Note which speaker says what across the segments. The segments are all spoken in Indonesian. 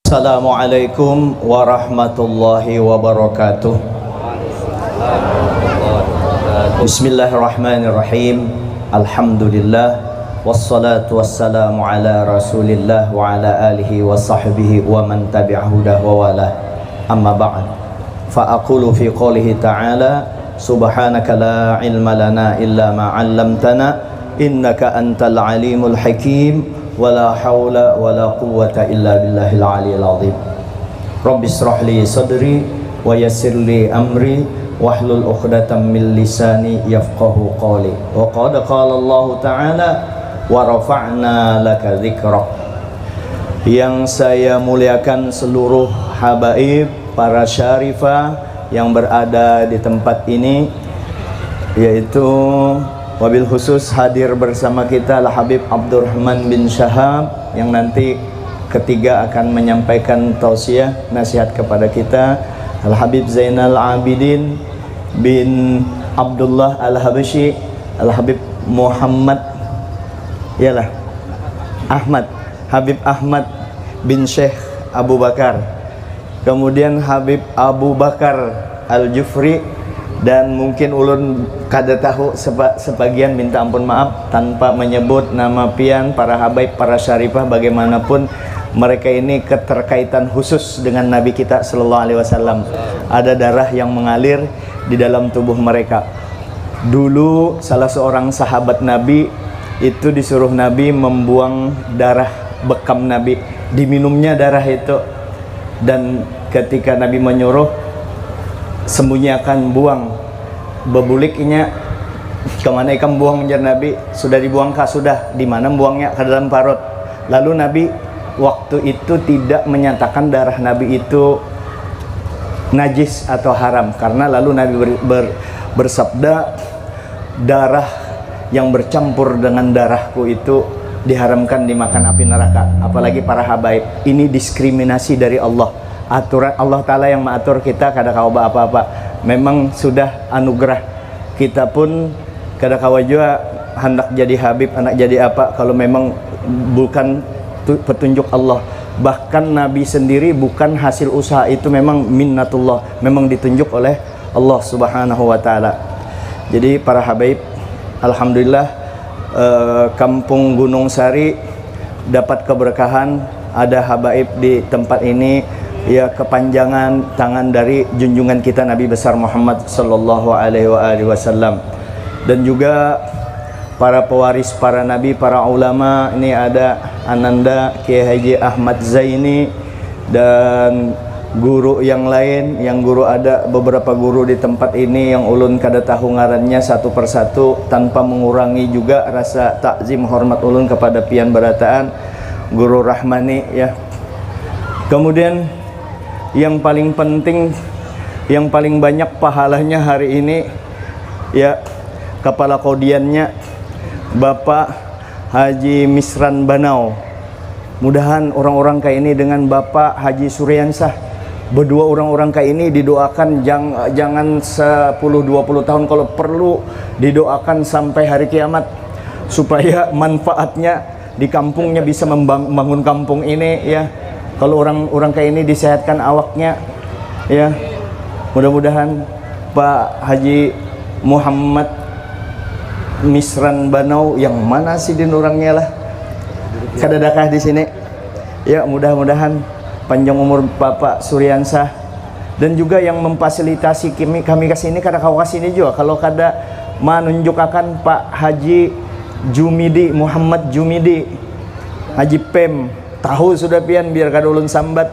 Speaker 1: Assalamualaikum warahmatullahi wabarakatuh. Bismillahirrahmanirrahim. Alhamdulillah wassalatu wassalamu ala Rasulillah wa ala alihi wa sahbihi wa man tabi'ahu wa wala. Amma ba'd. Fa aqulu fi qoulihi ta'ala subhanaka la ilma lana illa ma 'allamtana innaka antal alimul hakim. Wala haula wala quwwata illa billahil aliyil azim. Rabbi israh li sadri wa yassir li amri wahlul 'uqdatam min lisani yafqahu qawli. Wa qad qala Allah Ta'ala wa rafa'na laka dzikrak. Yang saya muliakan seluruh habaib, para syarifah yang berada di tempat ini, yaitu wabil khusus hadir bersama kita Al-Habib Abdurrahman bin Syahab yang nanti ketiga akan menyampaikan tausiah nasihat kepada kita, Al-Habib Zainal Abidin bin Abdullah Al-Habsyi, Al-Habib Muhammad yalah Ahmad, Habib Ahmad bin Syekh Abu Bakar, kemudian Habib Abu Bakar Al-Jufri, dan mungkin ulun kada tahu sebagian minta ampun maaf tanpa menyebut nama pian para habaib, para syarifah, bagaimanapun mereka ini keterkaitan khusus dengan Nabi kita sallallahu alaihi wasallam. Ada darah yang mengalir di dalam tubuh mereka. Dulu salah seorang sahabat Nabi itu disuruh Nabi membuang darah bekam Nabi, diminumnya darah itu, dan ketika Nabi menyuruh sembunyikan buang bebuliknya kemana ikan buang menjar Nabi, sudah dibuang kah? Sudah. Di mana buangnya? Ke dalam parut. Lalu Nabi waktu itu tidak menyatakan darah Nabi itu najis atau haram, karena lalu Nabi bersabda, darah yang bercampur dengan darahku itu diharamkan dimakan api neraka. Apalagi para habaib, ini diskriminasi dari Allah. Aturan Allah Ta'ala yang mengatur kita, kada kawa apa-apa. Memang sudah anugerah. Kita pun kada kawa juga hendak jadi habib, hendak jadi apa, kalau memang bukan petunjuk Allah. Bahkan Nabi sendiri bukan hasil usaha, itu memang minnatullah, memang ditunjuk oleh Allah Subhanahu wa Ta'ala. Jadi para habaib, alhamdulillah Kampung Gunung Sari dapat keberkahan ada habaib di tempat ini. Ya, kepanjangan tangan dari junjungan kita Nabi besar Muhammad sallallahu alaihi wasallam, dan juga para pewaris para nabi, para ulama. Ini ada Ananda Kiai Haji Ahmad Zaini dan guru yang lain. Yang guru ada beberapa guru di tempat ini yang ulun kada tahu ngarannya satu persatu, tanpa mengurangi juga rasa takzim hormat ulun kepada pian berataan Guru Rahmani ya. Kemudian yang paling penting, yang paling banyak pahalanya hari ini ya, kepala kodiannya Bapak Haji Misran Banau. Mudahan orang-orang kayak ini dengan Bapak Haji Suryansah, berdua orang-orang kayak ini didoakan jangan 10-20 tahun, kalau perlu didoakan sampai hari kiamat, supaya manfaatnya di kampungnya bisa membangun kampung ini ya. Kalau orang-orang kayak ini disehatkan awaknya ya, mudah-mudahan Pak Haji Muhammad Misran Banau, yang mana sih din orangnya lah, kadadakah di sini ya, mudah-mudahan panjang umur Bapak Suryansah, dan juga yang memfasilitasi kami kesini, kada kau kesini juga kalau kada menunjukkan Pak Haji Jumidi, Muhammad Jumidi Haji Pem. Tahu sudah pian, biar kada ulun sambat,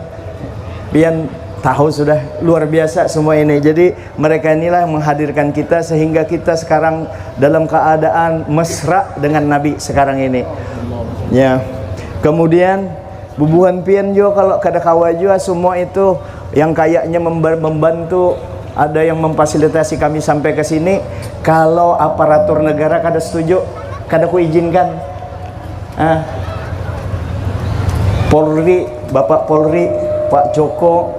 Speaker 1: pian tahu sudah, luar biasa semua ini. Jadi mereka inilah yang menghadirkan kita sehingga kita sekarang dalam keadaan mesra dengan Nabi sekarang ini ya. Kemudian bubuhan pian juga kalau kada kawa juga semua itu yang kayaknya membantu, ada yang memfasilitasi kami sampai ke sini. Kalau aparatur negara kada setuju, kada kuizinkan. Polri, Bapak Polri, Pak Joko,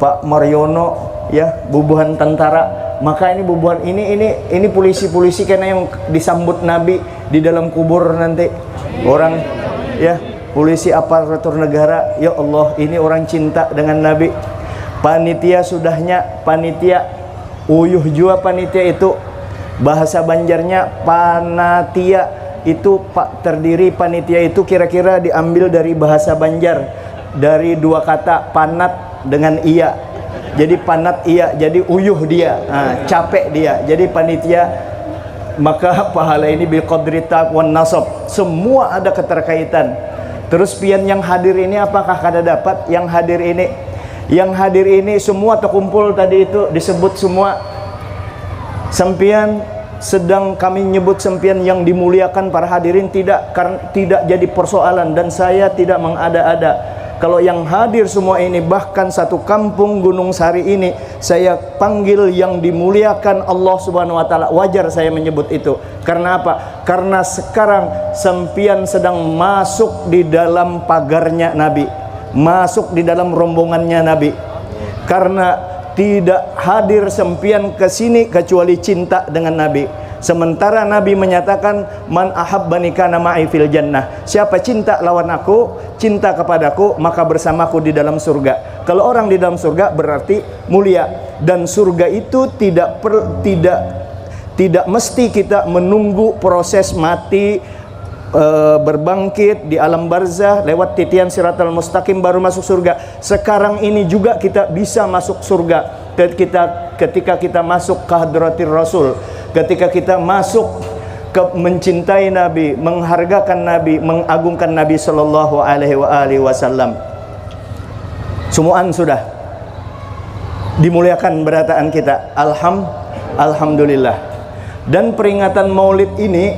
Speaker 1: Pak Mariono ya, bubuhan tentara. Maka ini bubuhan ini polisi-polisi karena yang disambut Nabi di dalam kubur nanti orang ya, polisi aparatur negara, ya Allah ini orang cinta dengan Nabi. Panitia sudahnya, panitia uyuh jua panitia itu, bahasa Banjarnya panatia itu pak, terdiri panitia itu kira-kira diambil dari bahasa Banjar, dari dua kata panat dengan iya, jadi panat iya, jadi uyuh dia, capek dia, jadi panitia. Maka pahala ini bil qadri wan nasab, semua ada keterkaitan. Terus pian yang hadir ini apakah kada dapat? Yang hadir ini semua terkumpul tadi itu disebut semua. Sempian sedang kami nyebut sempian yang dimuliakan para hadirin, tidak jadi persoalan, dan saya tidak mengada-ada. Kalau yang hadir semua ini, bahkan satu kampung Gunung Sari ini, saya panggil yang dimuliakan Allah Subhanahu wa taala. Wajar saya menyebut itu. Karena apa? Karena sekarang sempian sedang masuk di dalam pagarnya Nabi, masuk di dalam rombongannya Nabi. Karena tidak hadir sempian ke sini kecuali cinta dengan Nabi. Sementara Nabi menyatakan man ahabbani kana ma'i fil jannah. Siapa cinta lawan aku, cinta kepadaku, maka bersamaku di dalam surga. Kalau orang di dalam surga berarti mulia, dan surga itu tidak mesti kita menunggu proses mati, berbangkit di alam barzah lewat titian siratal mustaqim baru masuk surga. Sekarang ini juga kita bisa masuk surga ketika kita masuk ke hadratir Rasul, ketika kita masuk ke mencintai Nabi, menghargakan Nabi, mengagungkan Nabi sallallahu alaihi wasallam. Semuaan sudah dimuliakan berataan kita. Alhamdulillah. Dan peringatan Maulid ini,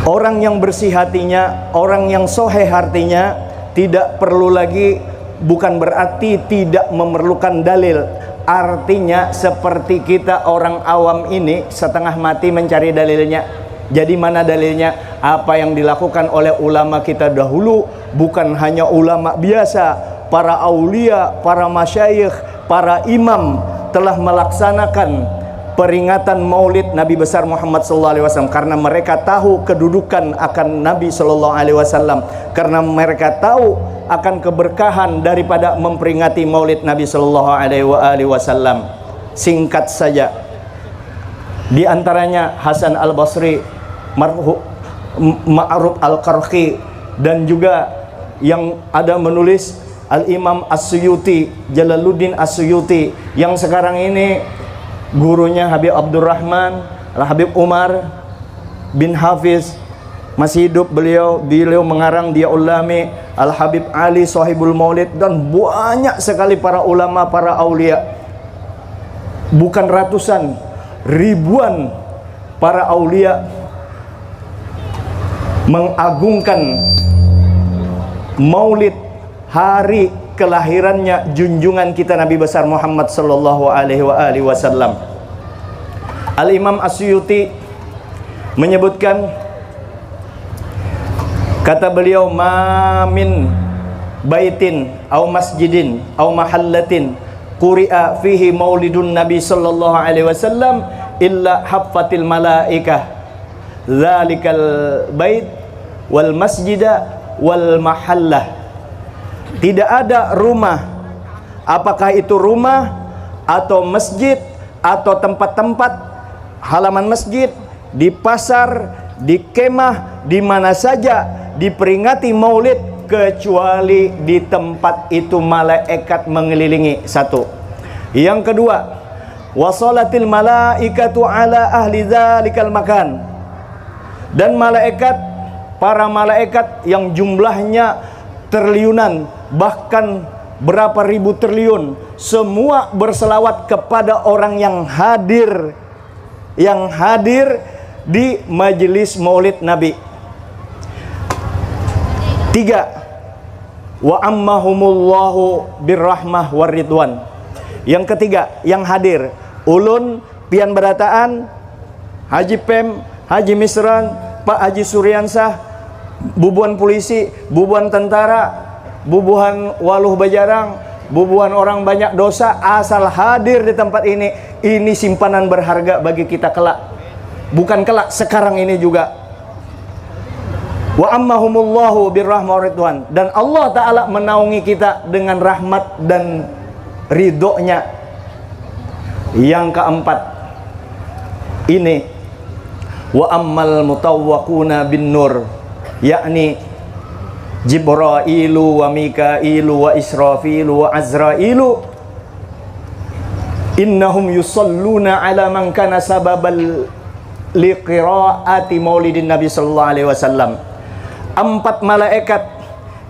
Speaker 1: orang yang bersih hatinya, orang yang soheh hatinya, tidak perlu lagi, bukan berarti tidak memerlukan dalil. Artinya seperti kita orang awam ini setengah mati mencari dalilnya. Jadi mana dalilnya? Apa yang dilakukan oleh ulama kita dahulu, bukan hanya ulama biasa, para aulia, para masyayikh, para imam telah melaksanakan peringatan Maulid Nabi besar Muhammad SAW, karena mereka tahu kedudukan akan Nabi SAW, karena mereka tahu akan keberkahan daripada memperingati Maulid Nabi SAW. Singkat saja, di antaranya Hasan Al-Basri, Ma'ruf Al-Qarhi, dan juga yang ada menulis Al-Imam As-Suyuti, Jalaluddin As-Suyuti, yang sekarang ini gurunya Habib Abdurrahman, Habib Umar bin Hafiz masih hidup. Beliau mengarang Dia Ulami, Al-Habib Ali Sahibul Maulid, dan banyak sekali para ulama, para aulia. Bukan ratusan, ribuan para aulia mengagungkan Maulid, hari kelahirannya junjungan kita Nabi besar Muhammad sallallahu alaihi wasallam. Al-Imam As-Suyuti menyebutkan, kata beliau, ma min baitin au masjidin au mahallatin quri'a fihi maulidun Nabi sallallahu alaihi wasallam illa haffatil malaikah dzalikal bait wal masjida wal mahallah. Tidak ada rumah, apakah itu rumah atau masjid atau tempat-tempat halaman masjid, di pasar, di kemah, di mana saja diperingati Maulid, kecuali di tempat itu malaikat mengelilingi. Satu. Yang kedua, wasalatil malaikatu ala ahli dzalikal makan, dan malaikat, para malaikat yang jumlahnya triliunan, bahkan berapa ribu triliun, semua berselawat kepada orang yang hadir di majelis Maulid Nabi. Tiga, wa ammahumullahu birrahmah waridwan. Yang ketiga, yang hadir, ulun, pian berataan, Haji Pem, Haji Misran, Pak Haji Suryansah, bubuhan polisi, bubuhan tentara, bubuhan waluh bajarang, bubuhan orang banyak dosa, asal hadir di tempat ini simpanan berharga bagi kita kelak. Bukan kelak, sekarang ini juga. Wa ammahumullahu birrahmah ridwan, dan Allah Ta'ala menaungi kita dengan rahmat dan ridhonya. Yang keempat ini, wa ammal mutawwaquna bin nur, yakni Jibrailu wa Mikailu wa Israfilu wa Azrailu, innahum yusalluna ala man kana sababal liqiraati maulidin Nabi sallallahu alaihi wasallam. 4 malaikat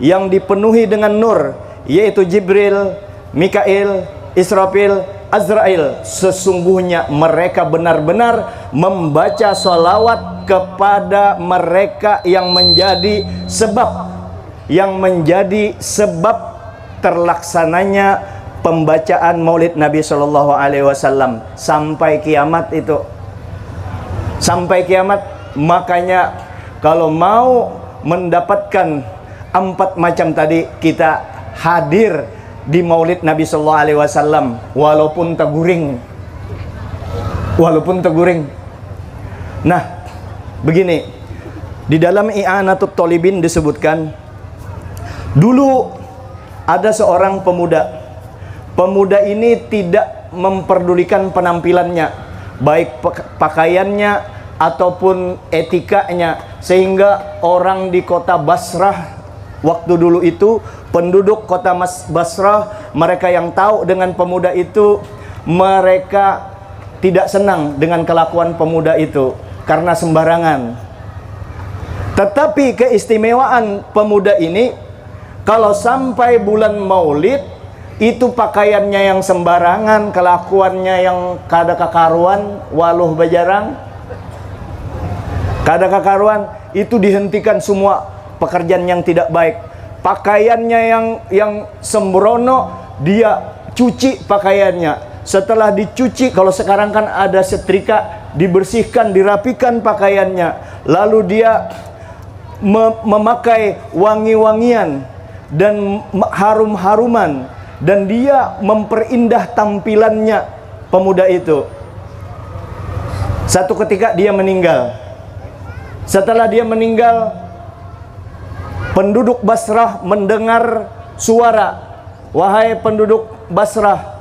Speaker 1: yang dipenuhi dengan nur, yaitu Jibril, Mikail, Israfil, Azrail, sesungguhnya mereka benar-benar membaca salawat kepada mereka yang menjadi sebab terlaksananya pembacaan Maulid Nabi Shallallahu Alaihi Wasallam sampai kiamat itu, sampai kiamat. Makanya kalau mau mendapatkan 4 macam tadi, kita hadir di Maulid Nabi Sallallahu Alaihi Wasallam walaupun teguring, Nah, begini, di dalam I'anatut Thalibin disebutkan, dulu ada seorang pemuda ini tidak memperdulikan penampilannya, baik pakaiannya ataupun etikanya, sehingga orang di kota Basrah waktu dulu itu, penduduk kota Basrah, mereka yang tahu dengan pemuda itu, mereka tidak senang dengan kelakuan pemuda itu karena sembarangan. Tetapi keistimewaan pemuda ini, kalau sampai bulan Maulid, itu pakaiannya yang sembarangan, kelakuannya yang kada kakaruan, waluh bajarang, kada kakaruan, itu dihentikan semua pekerjaan yang tidak baik. Pakaiannya yang sembrono, dia cuci pakaiannya. Setelah dicuci, kalau sekarang kan ada setrika, dibersihkan, dirapikan pakaiannya. Lalu dia memakai wangi-wangian dan harum-haruman, dan dia memperindah tampilannya, pemuda itu. Satu ketika dia meninggal. Setelah dia meninggal, penduduk Basrah mendengar suara, wahai penduduk Basrah,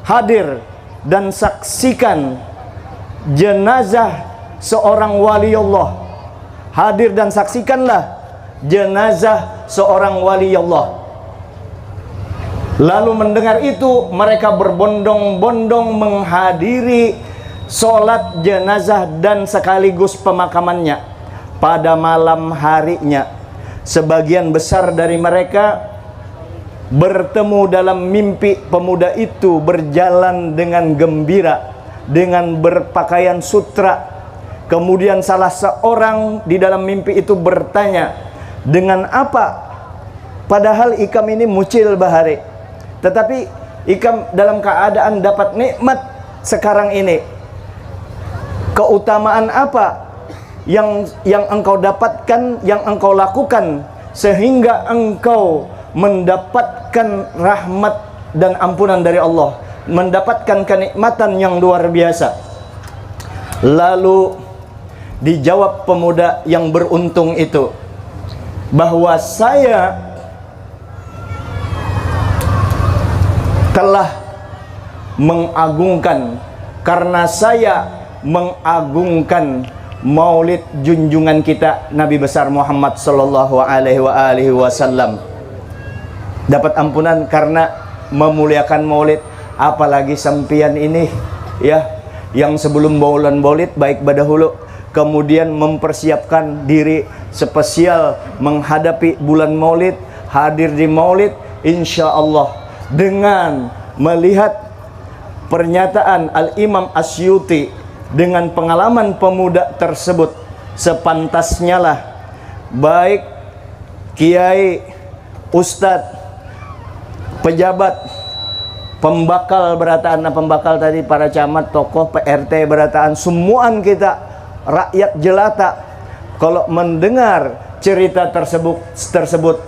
Speaker 1: hadir dan saksikan jenazah seorang wali Allah. Hadir dan saksikanlah jenazah seorang wali Allah. Lalu mendengar itu, mereka berbondong-bondong menghadiri sholat jenazah dan sekaligus pemakamannya. Pada malam harinya, sebagian besar dari mereka bertemu dalam mimpi pemuda itu berjalan dengan gembira, dengan berpakaian sutra. Kemudian salah seorang di dalam mimpi itu bertanya, dengan apa? Padahal Ikam ini mucil bahari, tetapi Ikam dalam keadaan dapat nikmat sekarang ini. Keutamaan apa yang engkau dapatkan, yang engkau lakukan, sehingga engkau mendapatkan rahmat dan ampunan dari Allah, mendapatkan kenikmatan yang luar biasa? Lalu dijawab pemuda yang beruntung itu, bahwa saya telah mengagungkan, karena saya mengagungkan Maulid junjungan kita Nabi besar Muhammad sallallahu alaihi wasallam, dapat ampunan karena memuliakan Maulid. Apalagi sampian ini ya, yang sebelum bulan Maulid baik badahulu, kemudian mempersiapkan diri spesial menghadapi bulan Maulid, hadir di Maulid, insya Allah, dengan melihat pernyataan Al-Imam Asyuti, dengan pengalaman pemuda tersebut, sepantasnya lah baik kiai, ustadz, pejabat, pembakal berataan, pembakal tadi para camat, tokoh, PRT berataan, semuaan kita rakyat jelata, kalau mendengar cerita tersebut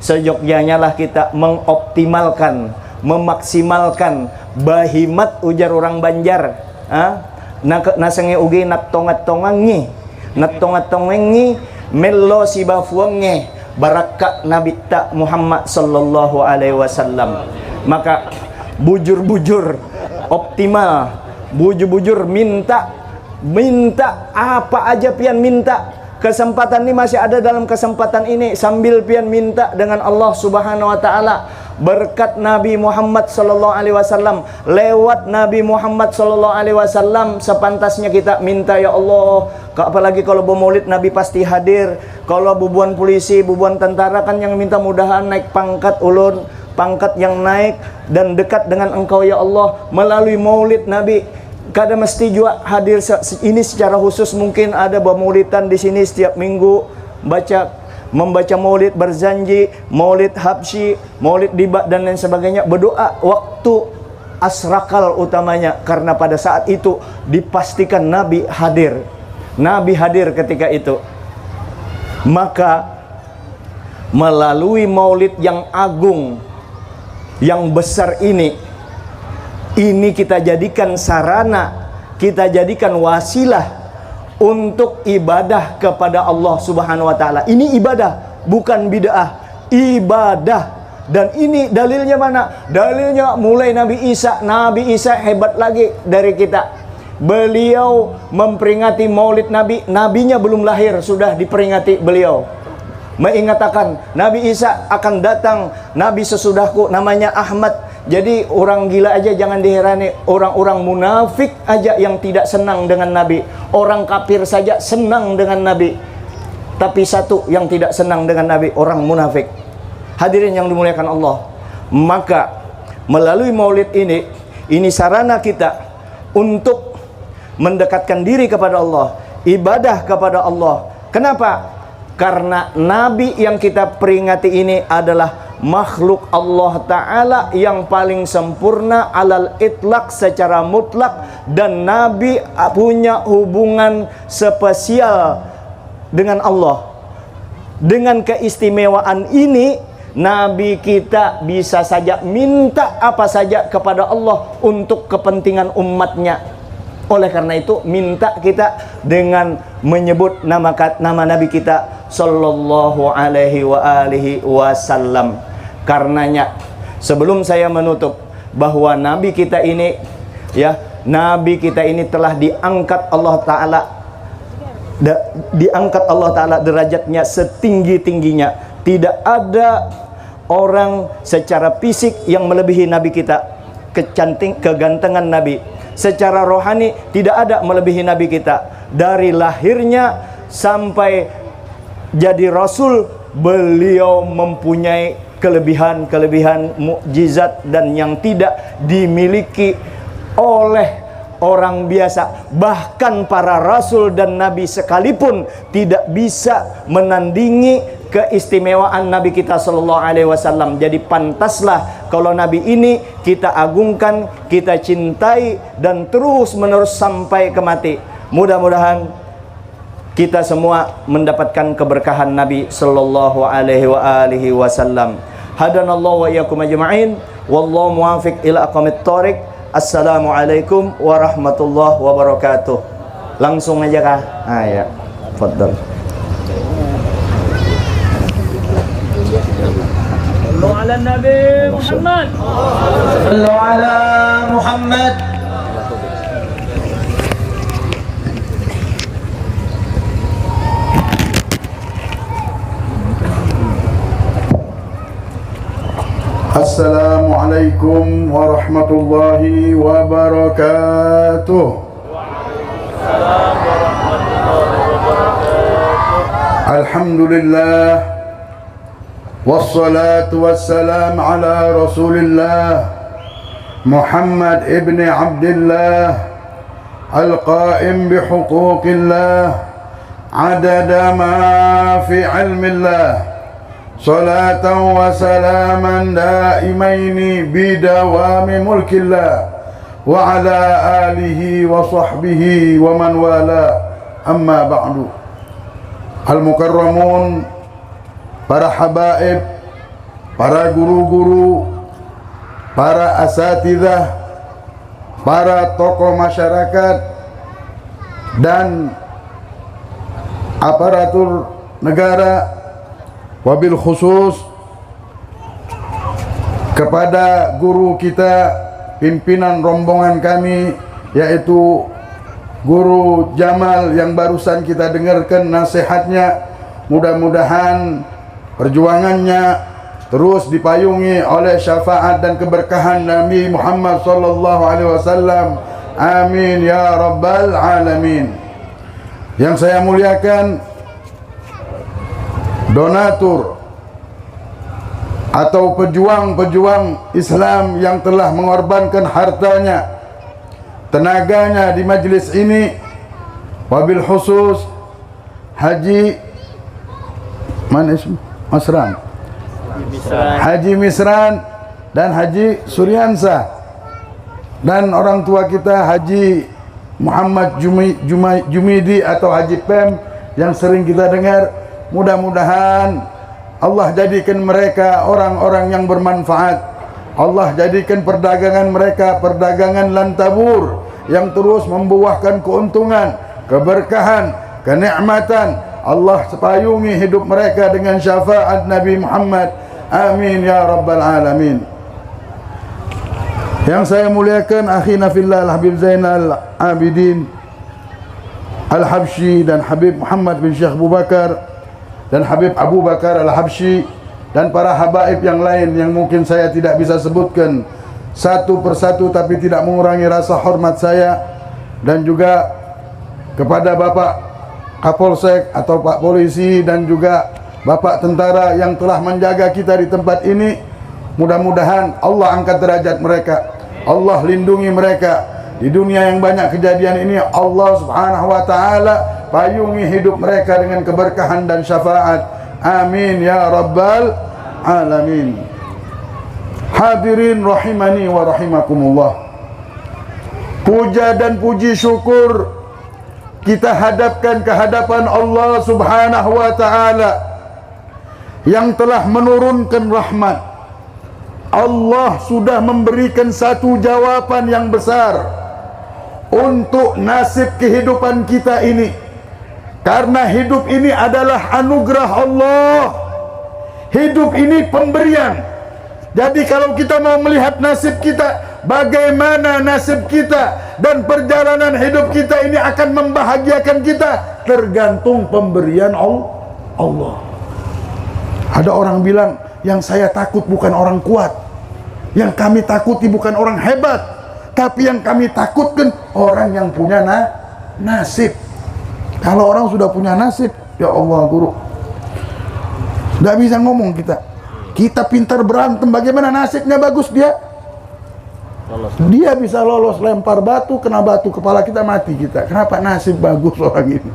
Speaker 1: seyogyanya lah kita mengoptimalkan, memaksimalkan bahimat, ujar orang Banjar, nasenge ugi nak tongat-tongangi mello sibafuenge barakak Nabi ta Muhammad sallallahu alaihi wasallam. Maka bujur-bujur optimal, bujur-bujur minta apa aja pian minta. Kesempatan ini masih ada, dalam kesempatan ini sambil pian minta dengan Allah Subhanahu wa taala berkat Nabi Muhammad sallallahu alaihi wasallam. Lewat Nabi Muhammad sallallahu alaihi wasallam sepantasnya kita minta, ya Allah. Apalagi kalau bermaulid Nabi pasti hadir. Kalau bubuan polisi, bubuan tentara kan yang minta mudahan naik pangkat ulun, pangkat yang naik dan dekat dengan Engkau ya Allah melalui maulid Nabi. Kada mesti juga hadir ini secara khusus, mungkin ada bermaulidan di sini setiap minggu membaca maulid berzanji, maulid habsyi, maulid dibat dan lain sebagainya, berdoa waktu asrakal utamanya, karena pada saat itu dipastikan Nabi hadir. Nabi hadir ketika itu. Maka melalui maulid yang agung, yang besar ini kita jadikan sarana, kita jadikan wasilah untuk ibadah kepada Allah Subhanahu wa taala. Ini ibadah, bukan bid'ah, ibadah. Dan ini dalilnya mana? Dalilnya mulai Nabi Isa. Nabi Isa hebat lagi dari kita. Beliau memperingati maulid Nabi, nabinya belum lahir sudah diperingati beliau. Mengatakan Nabi Isa akan datang, nabi sesudahku namanya Ahmad. Jadi orang gila aja jangan diherani, orang-orang munafik aja yang tidak senang dengan Nabi. Orang kafir saja senang dengan Nabi. Tapi satu yang tidak senang dengan Nabi, orang munafik. Hadirin yang dimuliakan Allah. Maka melalui maulid ini sarana kita untuk mendekatkan diri kepada Allah, ibadah kepada Allah. Kenapa? Karena Nabi yang kita peringati ini adalah makhluk Allah Ta'ala yang paling sempurna alal itlaq, secara mutlak. Dan Nabi punya hubungan spesial dengan Allah. Dengan keistimewaan ini, Nabi kita bisa saja minta apa saja kepada Allah untuk kepentingan umatnya. Oleh karena itu minta kita dengan menyebut nama Nabi kita sallallahu alaihi wasallam. Karenanya sebelum saya menutup bahwa Nabi kita ini telah diangkat Allah Ta'ala, diangkat Allah Ta'ala derajatnya setinggi-tingginya. Tidak ada orang secara fisik yang melebihi Nabi kita, kegantengan Nabi. Secara rohani tidak ada melebihi Nabi kita. Dari lahirnya sampai jadi Rasul, beliau mempunyai kelebihan-kelebihan mukjizat dan yang tidak dimiliki oleh orang biasa. Bahkan para Rasul dan Nabi sekalipun tidak bisa menandingi keistimewaan Nabi kita sallallahu alaihi wasallam. Jadi pantaslah kalau Nabi ini kita agungkan, kita cintai dan terus menerus sampai ke mati. Mudah-mudahan kita semua mendapatkan keberkahan Nabi sallallahu alaihi wasallam. Hadanallahu wa iyyakum ajma'in. Wallahu muwaffiq ila aqwamit thoriq. Assalamualaikum warahmatullahi wabarakatuh. Langsung aja kah? Ya. Fadhal.
Speaker 2: Sallu ala Nabi Muhammad.
Speaker 1: Sallu ala Muhammad.
Speaker 3: Assalamualaikum warahmatullahi wabarakatuh. Alhamdulillah, wassalatu wassalam ala rasulillah Muhammad ibn Abdillah al-qa'im bihuquqillah adada ma fi ilmillah. Salatan wa salaman daimaini bidawami mulkillah wa ala alihi wa sahbihi wa man wala, amma ba'du. Al-mukarramun, para habaib, para guru-guru, para asatidzah, para tokoh masyarakat dan aparatur negara, wabil khusus kepada guru kita, pimpinan rombongan kami, yaitu Guru Jamal yang barusan kita dengarkan nasihatnya. Mudah-mudahan perjuangannya terus dipayungi oleh syafaat dan keberkahan Nabi Muhammad sallallahu alaihi wasallam. Amin ya rabbal alamin. Yang saya muliakan, donatur atau pejuang-pejuang Islam yang telah mengorbankan hartanya, tenaganya di majlis ini, wabil khusus Haji Masran, Haji Misran dan Haji Suryansa, dan orang tua kita Haji Muhammad Jumidi atau Haji Pem yang sering kita dengar. Mudah-mudahan Allah jadikan mereka orang-orang yang bermanfaat. Allah jadikan perdagangan mereka perdagangan lantabur yang terus membuahkan keuntungan, keberkahan, kenikmatan. Allah sepayungi hidup mereka dengan syafaat Nabi Muhammad. Amin ya rabbal alamin. Yang saya muliakan, akhina fillah Habib Zainal Abidin Al-Habsyi dan Habib Muhammad bin Syekh Abu Bakar dan Habib Abu Bakar Al-Habsyi dan para habaib yang lain yang mungkin saya tidak bisa sebutkan satu persatu, tapi tidak mengurangi rasa hormat saya, dan juga kepada Bapak Kapolsek atau Pak Polisi dan juga Bapak Tentara yang telah menjaga kita di tempat ini. Mudah-mudahan Allah angkat derajat mereka, Allah lindungi mereka di dunia yang banyak kejadian ini. Allah subhanahu wa ta'ala payungi hidup mereka dengan keberkahan dan syafaat. Amin ya rabbal alamin. Hadirin rahimani wa rahimakumullah, puja dan puji syukur kita hadapkan ke hadapan Allah subhanahu wa ta'ala yang telah menurunkan rahmat. Allah sudah memberikan satu jawaban yang besar untuk nasib kehidupan kita ini, karena hidup ini adalah anugerah Allah. Hidup ini pemberian. Jadi kalau kita mau melihat nasib kita, bagaimana nasib kita dan perjalanan hidup kita ini akan membahagiakan kita, tergantung pemberian Allah. Ada orang bilang, yang saya takut bukan orang kuat, yang kami takuti bukan orang hebat, tapi yang kami takutkan orang yang punya nasib. Kalau orang sudah punya nasib, ya Allah guru, tidak bisa ngomong kita. Kita pintar berantem, bagaimana nasibnya bagus dia? Dia bisa lolos, lempar batu, kena batu kepala kita, mati kita. Kenapa nasib bagus orang ini?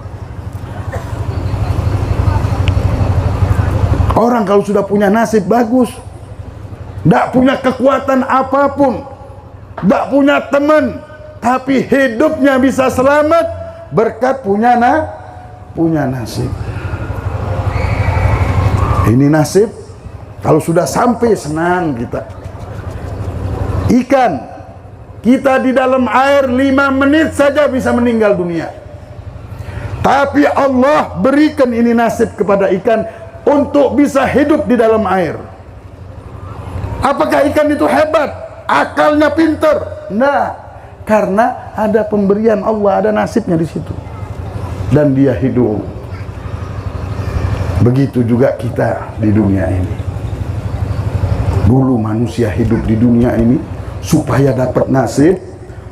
Speaker 3: Orang kalau sudah punya nasib bagus, tidak punya kekuatan apapun, tidak punya teman, tapi hidupnya bisa selamat berkat punya nasib. Ini nasib. Kalau sudah sampai, senang kita. Ikan, kita di dalam air 5 menit saja bisa meninggal dunia, tapi Allah berikan ini nasib kepada ikan untuk bisa hidup di dalam air. Apakah ikan itu hebat, akalnya pintar? Nah, karena ada pemberian Allah, ada nasibnya di situ, dan dia hidup. Begitu juga kita di dunia ini. Dulu manusia hidup di dunia ini supaya dapat nasib,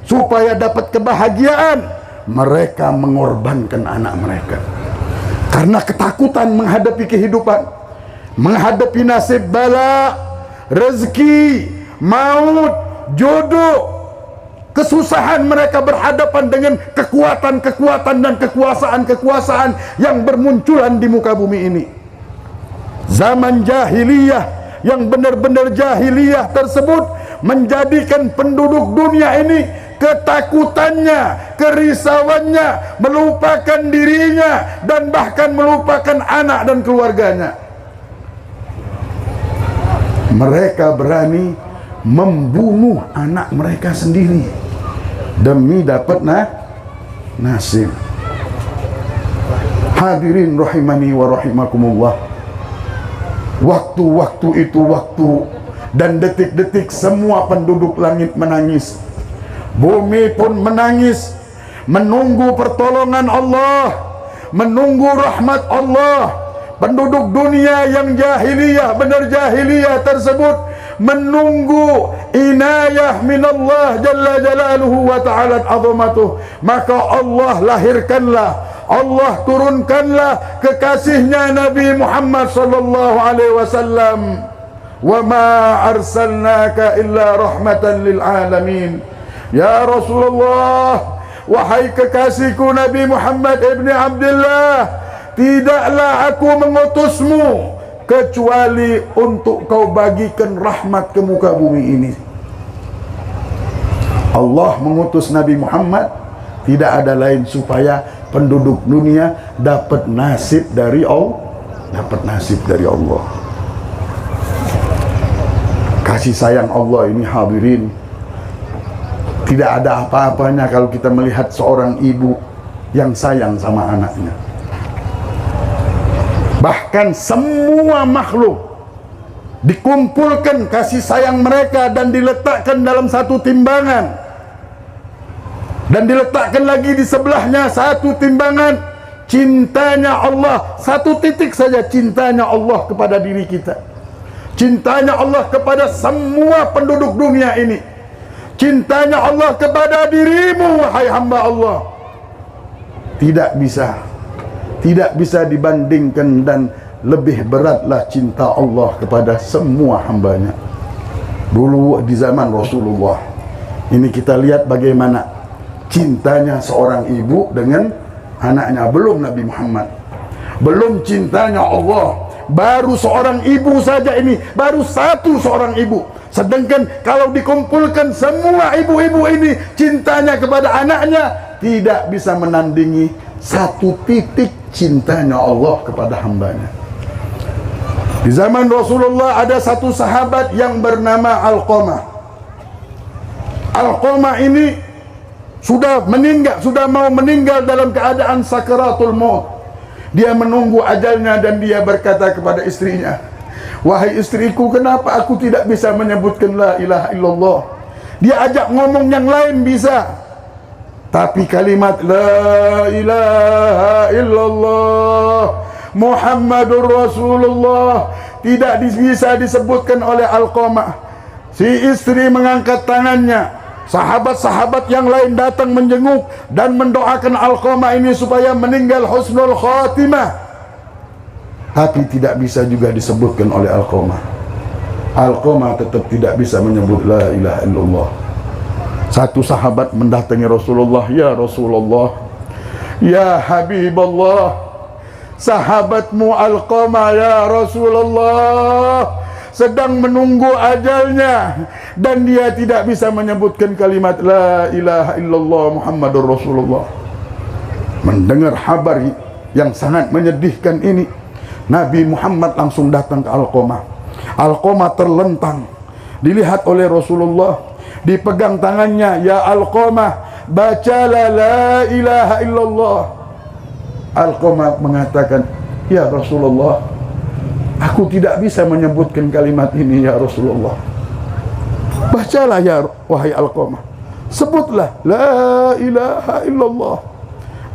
Speaker 3: supaya dapat kebahagiaan, mereka mengorbankan anak mereka. Karena ketakutan menghadapi kehidupan, menghadapi nasib bala, rezeki, maut, jodoh, kesusahan, mereka berhadapan dengan kekuatan-kekuatan dan kekuasaan-kekuasaan yang bermunculan di muka bumi ini. Zaman jahiliyah yang benar-benar jahiliyah tersebut menjadikan penduduk dunia ini ketakutannya, kerisauannya, melupakan dirinya, dan bahkan melupakan anak dan keluarganya. Mereka berani membunuh anak mereka sendiri demi dapat nasib. Hadirin rahimani wa rahimakumullah, waktu-waktu itu waktu dan detik-detik semua penduduk langit menangis, bumi pun menangis, menunggu pertolongan Allah, menunggu rahmat Allah. Penduduk dunia yang jahiliyah, benar jahiliyah tersebut menunggu inayah minallah jalla jalaluhu wa ta'ala azamatuh. Maka Allah lahirkanlah, Allah turunkanlah kekasihnya Nabi Muhammad sallallahu alaihi wasallam. Wa ma arsalnaka illa rahmatan lil alamin. Ya Rasulullah, wahai kekasihku Nabi Muhammad ibni Abdullah, tidaklah aku mengutusmu kecuali untuk kau bagikan rahmat ke muka bumi ini. Allah mengutus Nabi Muhammad tidak ada lain supaya penduduk dunia dapat nasib dari Allah, dapat nasib dari Allah. Kasih sayang Allah ini hadirin, tidak ada apa-apanya kalau kita melihat seorang ibu yang sayang sama anaknya. Bahkan semua makhluk dikumpulkan kasih sayang mereka dan diletakkan dalam satu timbangan, dan diletakkan lagi di sebelahnya satu timbangan cintanya Allah. Satu titik saja cintanya Allah kepada diri kita, cintanya Allah kepada semua penduduk dunia ini, cintanya Allah kepada dirimu wahai hamba Allah. Tidak bisa dibandingkan, dan lebih beratlah cinta Allah kepada semua hambanya. Dulu di zaman Rasulullah ini kita lihat bagaimana cintanya seorang ibu dengan anaknya. Belum Nabi Muhammad, belum cintanya Allah, baru seorang ibu saja ini, baru seorang ibu. Sedangkan kalau dikumpulkan semua ibu-ibu ini cintanya kepada anaknya, tidak bisa menandingi satu titik cintanya Allah kepada hambanya. Di zaman Rasulullah ada satu sahabat yang bernama Alqamah. Alqamah ini sudah mau meninggal dalam keadaan sakaratul maut. Dia menunggu ajalnya dan dia berkata kepada istrinya, wahai istriku, kenapa aku tidak bisa menyebutkan la ilaha illallah? Dia ajak ngomong yang lain bisa, tapi kalimat la ilaha illallah Muhammadur Rasulullah tidak bisa disebutkan oleh Alqamah. Si istri mengangkat tangannya, sahabat-sahabat yang lain datang menjenguk dan mendoakan Alqamah ini supaya meninggal husnul khatimah, tapi tidak bisa juga disebutkan oleh Alqamah. Alqamah tetap tidak bisa menyebut la ilaha illallah. Satu sahabat mendatangi Rasulullah, ya Rasulullah, ya Habiballah, sahabatmu Alqamah ya Rasulullah sedang menunggu ajalnya dan dia tidak bisa menyebutkan kalimat la ilaha illallah Muhammadur Rasulullah. Mendengar kabar yang sangat menyedihkan ini, Nabi Muhammad langsung datang ke Alqamah. Alqamah terlentang, dilihat oleh Rasulullah, dipegang tangannya, ya Alqamah, bacalah la ilaha illallah. Alqamah mengatakan, ya Rasulullah, aku tidak bisa menyebutkan kalimat ini ya Rasulullah. Bacalah ya wahai Alqamah, sebutlah la ilaha illallah.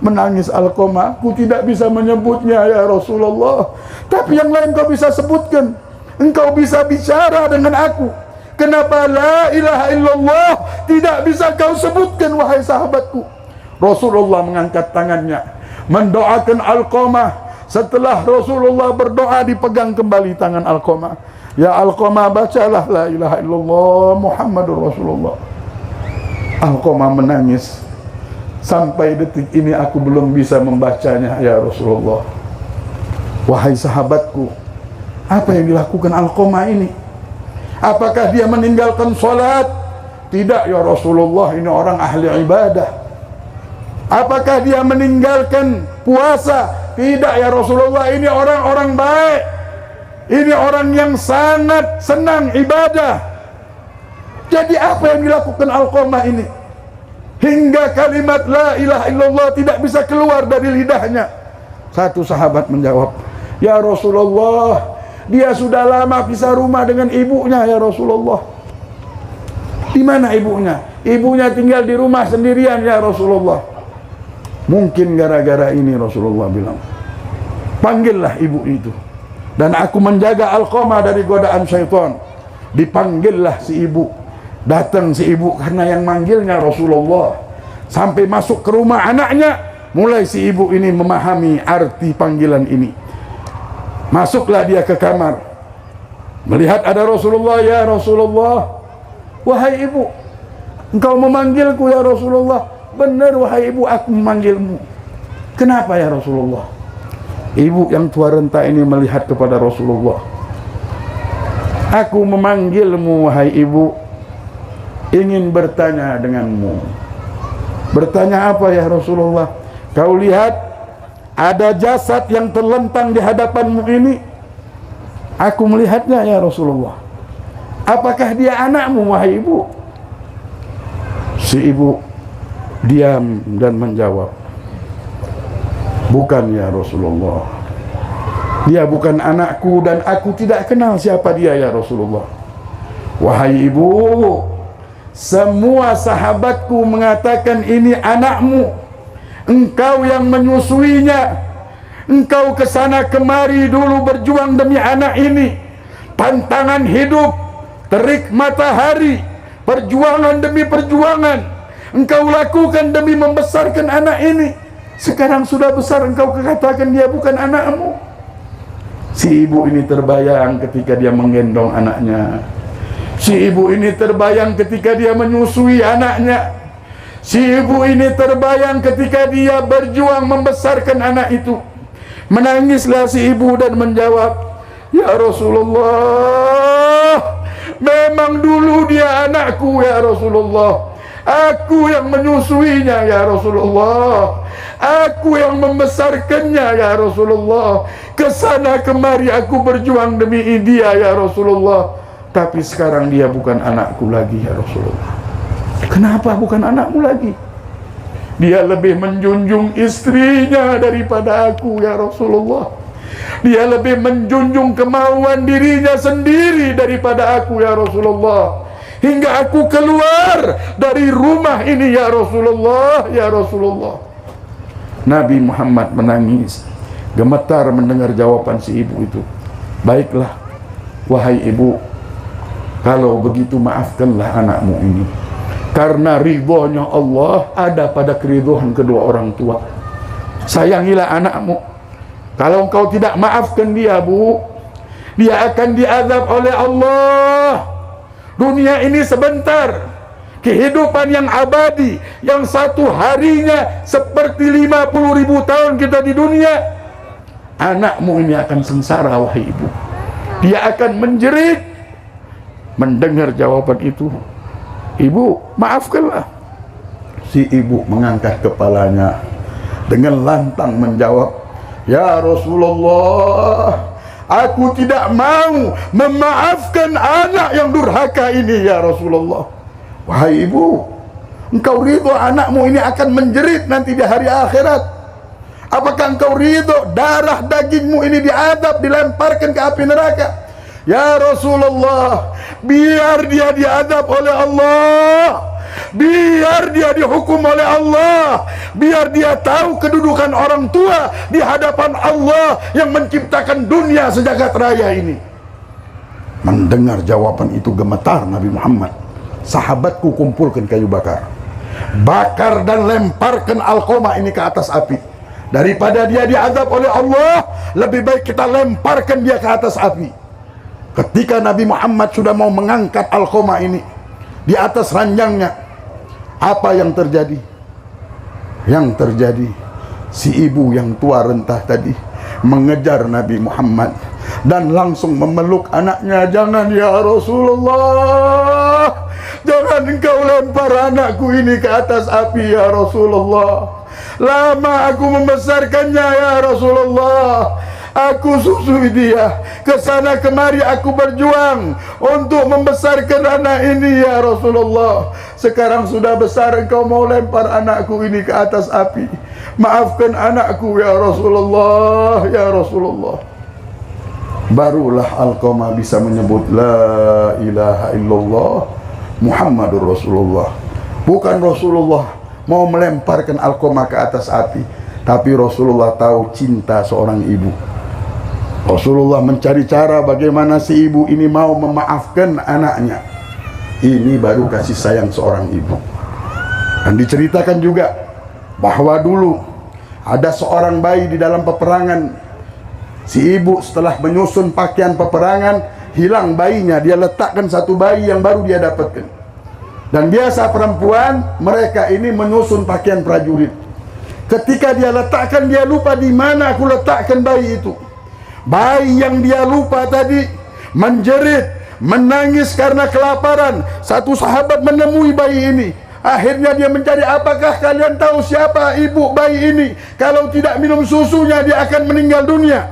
Speaker 3: Menangis Alqamah, aku tidak bisa menyebutnya ya Rasulullah, tapi yang lain kau bisa sebutkan. Engkau bisa bicara dengan aku, kenapa la ilaha illallah tidak bisa kau sebutkan wahai sahabatku? Rasulullah mengangkat tangannya mendoakan Alqamah. Setelah Rasulullah berdoa, dipegang kembali tangan Alqamah. Ya Alqamah, bacalah la ilaha illallah Muhammadur Rasulullah. Alqamah menangis, sampai detik ini aku belum bisa membacanya ya Rasulullah. Wahai sahabatku, apa yang dilakukan Alqamah ini? Apakah dia meninggalkan salat? Tidak ya Rasulullah, ini orang ahli ibadah. Apakah dia meninggalkan puasa? Tidak ya Rasulullah, ini orang-orang baik. Ini orang yang sangat senang ibadah. Jadi apa yang dilakukan Alqamah ini? Hingga kalimat la ilaha illallah tidak bisa keluar dari lidahnya. Satu sahabat menjawab, "Ya Rasulullah, dia sudah lama pisah rumah dengan ibunya ya Rasulullah." "Di mana ibunya?" "Ibunya tinggal di rumah sendirian ya Rasulullah." Mungkin gara-gara ini Rasulullah bilang, "Panggillah ibu itu, dan aku menjaga Alqamah dari godaan syaitan." Dipanggillah si ibu. Datang si ibu karena yang manggilnya Rasulullah. Sampai masuk ke rumah anaknya, mulai si ibu ini memahami arti panggilan ini. Masuklah dia ke kamar, melihat ada Rasulullah. "Ya Rasulullah." "Wahai ibu, engkau memanggilku ya Rasulullah." "Benar wahai ibu, aku memanggilmu." "Kenapa ya Rasulullah?" Ibu yang tua renta ini melihat kepada Rasulullah. "Aku memanggilmu wahai ibu, ingin bertanya denganmu." "Bertanya apa ya Rasulullah?" "Kau lihat ada jasad yang terlentang di hadapanmu ini." "Aku melihatnya ya Rasulullah." "Apakah dia anakmu wahai ibu?" Si ibu diam dan menjawab, "Bukan ya Rasulullah. Dia bukan anakku dan aku tidak kenal siapa dia ya Rasulullah." "Wahai ibu, semua sahabatku mengatakan ini anakmu. Engkau yang menyusuinya. Engkau kesana kemari dulu berjuang demi anak ini. Tantangan hidup, terik matahari, perjuangan demi perjuangan engkau lakukan demi membesarkan anak ini. Sekarang sudah besar engkau katakan dia bukan anakmu." Si ibu ini terbayang ketika dia menggendong anaknya. Si ibu ini terbayang ketika dia menyusui anaknya. Si ibu ini terbayang ketika dia berjuang membesarkan anak itu. Menangislah si ibu dan menjawab, "Ya Rasulullah, memang dulu dia anakku ya Rasulullah. Aku yang menyusuinya ya Rasulullah. Aku yang membesarkannya ya Rasulullah. Kesana kemari aku berjuang demi dia ya Rasulullah. Tapi sekarang dia bukan anakku lagi ya Rasulullah." "Kenapa bukan anakmu lagi?" "Dia lebih menjunjung istrinya daripada aku ya Rasulullah. Dia lebih menjunjung kemauan dirinya sendiri daripada aku ya Rasulullah. Hingga aku keluar dari rumah ini ya Rasulullah, ya Rasulullah." Nabi Muhammad menangis, gemetar mendengar jawaban si ibu itu. "Baiklah, wahai ibu, kalau begitu maafkanlah anakmu ini. Karena ridhonya Allah ada pada keridhaan kedua orang tua. Sayangilah anakmu. Kalau engkau tidak maafkan dia, Bu, dia akan diazab oleh Allah. Dunia ini sebentar, kehidupan yang abadi, yang satu harinya seperti 50.000 tahun kita di dunia. Anakmu ini akan sengsara wahai ibu. Dia akan menjerit." Mendengar jawaban itu, "Ibu, maafkanlah." Si ibu mengangkat kepalanya dengan lantang menjawab, "Ya Rasulullah, aku tidak mau memaafkan anak yang durhaka ini ya Rasulullah." "Wahai ibu, engkau ridho anakmu ini akan menjerit nanti di hari akhirat? Apakah engkau ridho darah dagingmu ini diadab, dilemparkan ke api neraka?" "Ya Rasulullah, biar dia diadab oleh Allah, biar dia dihukum oleh Allah, biar dia tahu kedudukan orang tua di hadapan Allah yang menciptakan dunia sejagat raya ini." Mendengar jawaban itu gemetar Nabi Muhammad. "Sahabatku, kumpulkan kayu bakar, bakar dan lemparkan Alqamah ini ke atas api. Daripada dia diazab oleh Allah, lebih baik kita lemparkan dia ke atas api." Ketika Nabi Muhammad sudah mau mengangkat Alqamah ini di atas ranjangnya, apa yang terjadi? Yang terjadi, si ibu yang tua renta tadi mengejar Nabi Muhammad dan langsung memeluk anaknya. "Jangan ya Rasulullah, jangan engkau lempar anakku ini ke atas api ya Rasulullah. Lama aku membesarkannya ya Rasulullah. Aku susui dia. Kesana kemari aku berjuang untuk membesarkan anak ini ya Rasulullah. Sekarang sudah besar, engkau mau lempar anakku ini ke atas api. Maafkan anakku ya Rasulullah, ya Rasulullah. Barulah Alqamah bisa menyebut la ilaha illallah Muhammadur Rasulullah. Bukan Rasulullah mau melemparkan Alqamah ke atas api, tapi Rasulullah tahu cinta seorang ibu. Rasulullah mencari cara bagaimana si ibu ini mau memaafkan anaknya. Ini baru kasih sayang seorang ibu. Dan diceritakan juga bahwa dulu ada seorang bayi di dalam peperangan. Si ibu setelah menyusun pakaian peperangan, hilang bayinya. Dia letakkan satu bayi yang baru dia dapatkan. Dan biasa perempuan, mereka ini menyusun pakaian prajurit. Ketika dia letakkan, dia lupa di mana aku letakkan bayi itu. Bayi yang dia lupa tadi menjerit, menangis karena kelaparan. Satu sahabat menemui bayi ini. Akhirnya dia mencari, apakah kalian tahu siapa ibu bayi ini? Kalau tidak minum susunya, dia akan meninggal dunia.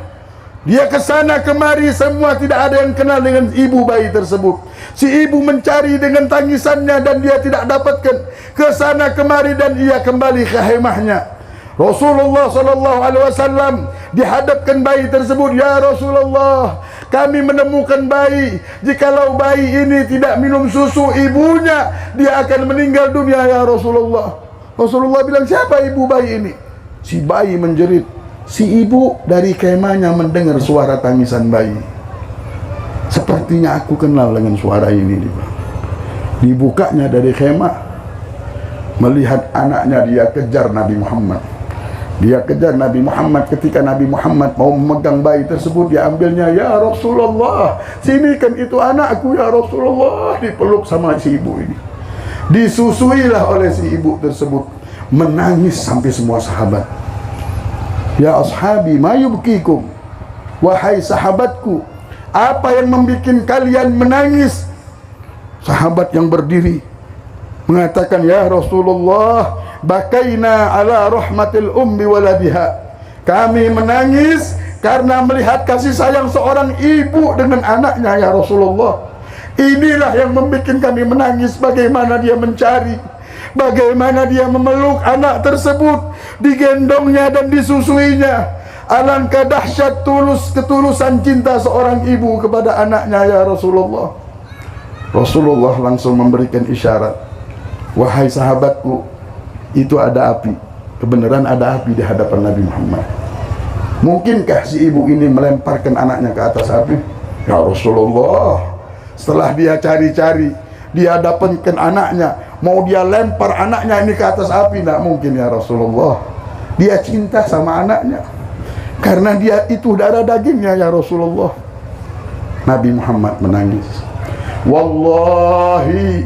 Speaker 3: Dia kesana kemari, semua tidak ada yang kenal dengan ibu bayi tersebut. Si ibu mencari dengan tangisannya dan dia tidak dapatkan. Kesana kemari dan ia kembali ke khemahnya. Rasulullah SAW dihadapkan bayi tersebut. Ya Rasulullah, kami menemukan bayi. Jikalau bayi ini tidak minum susu ibunya, dia akan meninggal dunia ya Rasulullah. Rasulullah bilang, siapa ibu bayi ini? Si bayi menjerit. Si ibu dari kemahnya mendengar suara tangisan bayi. Sepertinya aku kenal dengan suara ini. Dibukanya dari kemah, melihat anaknya, dia kejar Nabi Muhammad. Dia kejar Nabi Muhammad. Ketika Nabi Muhammad mau memegang bayi tersebut, dia ambilnya. Ya Rasulullah, sini kan itu anakku ya Rasulullah. Dipeluk sama si ibu ini. Disusuilah oleh si ibu tersebut. Menangis sampai semua sahabat. Ya ashabi ma yubkikum, wahai sahabatku, apa yang membuat kalian menangis? Sahabat yang berdiri mengatakan, ya Rasulullah, bakaina ala rahmatil ummi waladiha. Kami menangis karena melihat kasih sayang seorang ibu dengan anaknya ya Rasulullah. Inilah yang membuat kami menangis. Bagaimana dia mencari, bagaimana dia memeluk anak tersebut, digendongnya dan disusuinya. Alangkah dahsyat ketulusan cinta seorang ibu kepada anaknya ya Rasulullah. Rasulullah langsung memberikan isyarat, wahai sahabatku, itu ada api. Kebenaran ada api di hadapan Nabi Muhammad. Mungkinkah si ibu ini melemparkan anaknya ke atas api? Ya Rasulullah, setelah dia cari-cari, dia dapatkan anaknya, mau dia lempar anaknya ini ke atas api? Tidak mungkin ya Rasulullah. Dia cinta sama anaknya, karena dia itu darah dagingnya ya Rasulullah. Nabi Muhammad menangis. Wallahi,